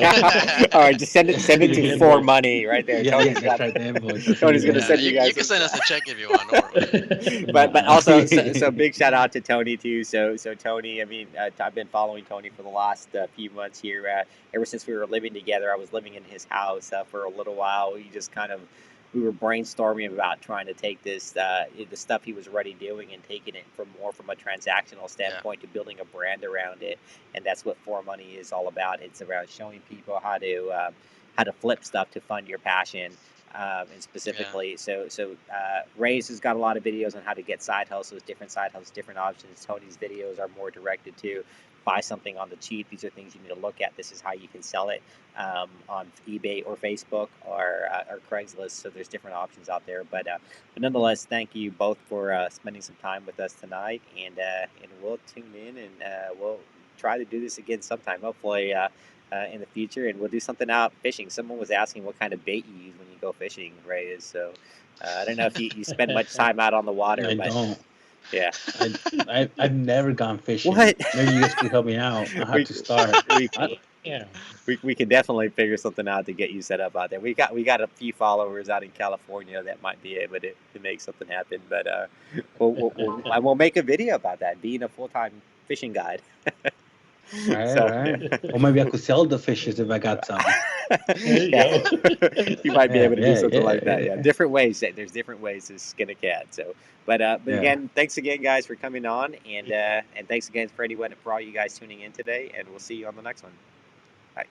all right, just send it The to invoice. ForeMoney right there. Yeah, Tony's that's got right. The invoice. I'll send Tony's you gonna that. Yeah. send you You guys can some send us a check if you want. Don't worry. but Nah. also so big shout out to Tony too. So Tony, I mean, I've been following Tony for the last few months here. Ever since we were living together, I was living in his house for a little while. We were brainstorming about trying to take this the stuff he was already doing and taking it from a transactional Yeah. standpoint to building a brand around it, and that's what ForeMoney is all about. It's about showing people how to flip stuff to fund your passion. And Yeah. specifically, Reyes has got a lot of videos on how to get side hustles, different options. Tony's videos are more directed to buy something on the cheap. These are things you need to look at. This is how you can sell it on eBay or Facebook or Craigslist. So there's different options out there. But nonetheless, thank you both for spending some time with us tonight, and we'll tune in and we'll try to do this again sometime. Hopefully. In the future, and we'll do something out fishing. Someone was asking what kind of bait you use when you go fishing, Reyes. So I don't know if you spend much time out on the water, I but don't. yeah. I've never gone fishing. What? Maybe you guys could help me out. I have we, to start. we, Yeah. we can definitely figure something out to get you set up out there. We got a few followers out in California that might be able to make something happen, but we'll make a video about that, being a full-time fishing guide. Right, So right. yeah. Or maybe I could sell the fishes if I got some. There you Yeah. go. You might be Yeah, able to do yeah, something yeah, like that. Yeah, yeah. different ways. There's different ways to skin a cat. So, but Yeah. again, thanks again, guys, for coming on, and thanks again for all you guys tuning in today. And we'll see you on the next one. Bye.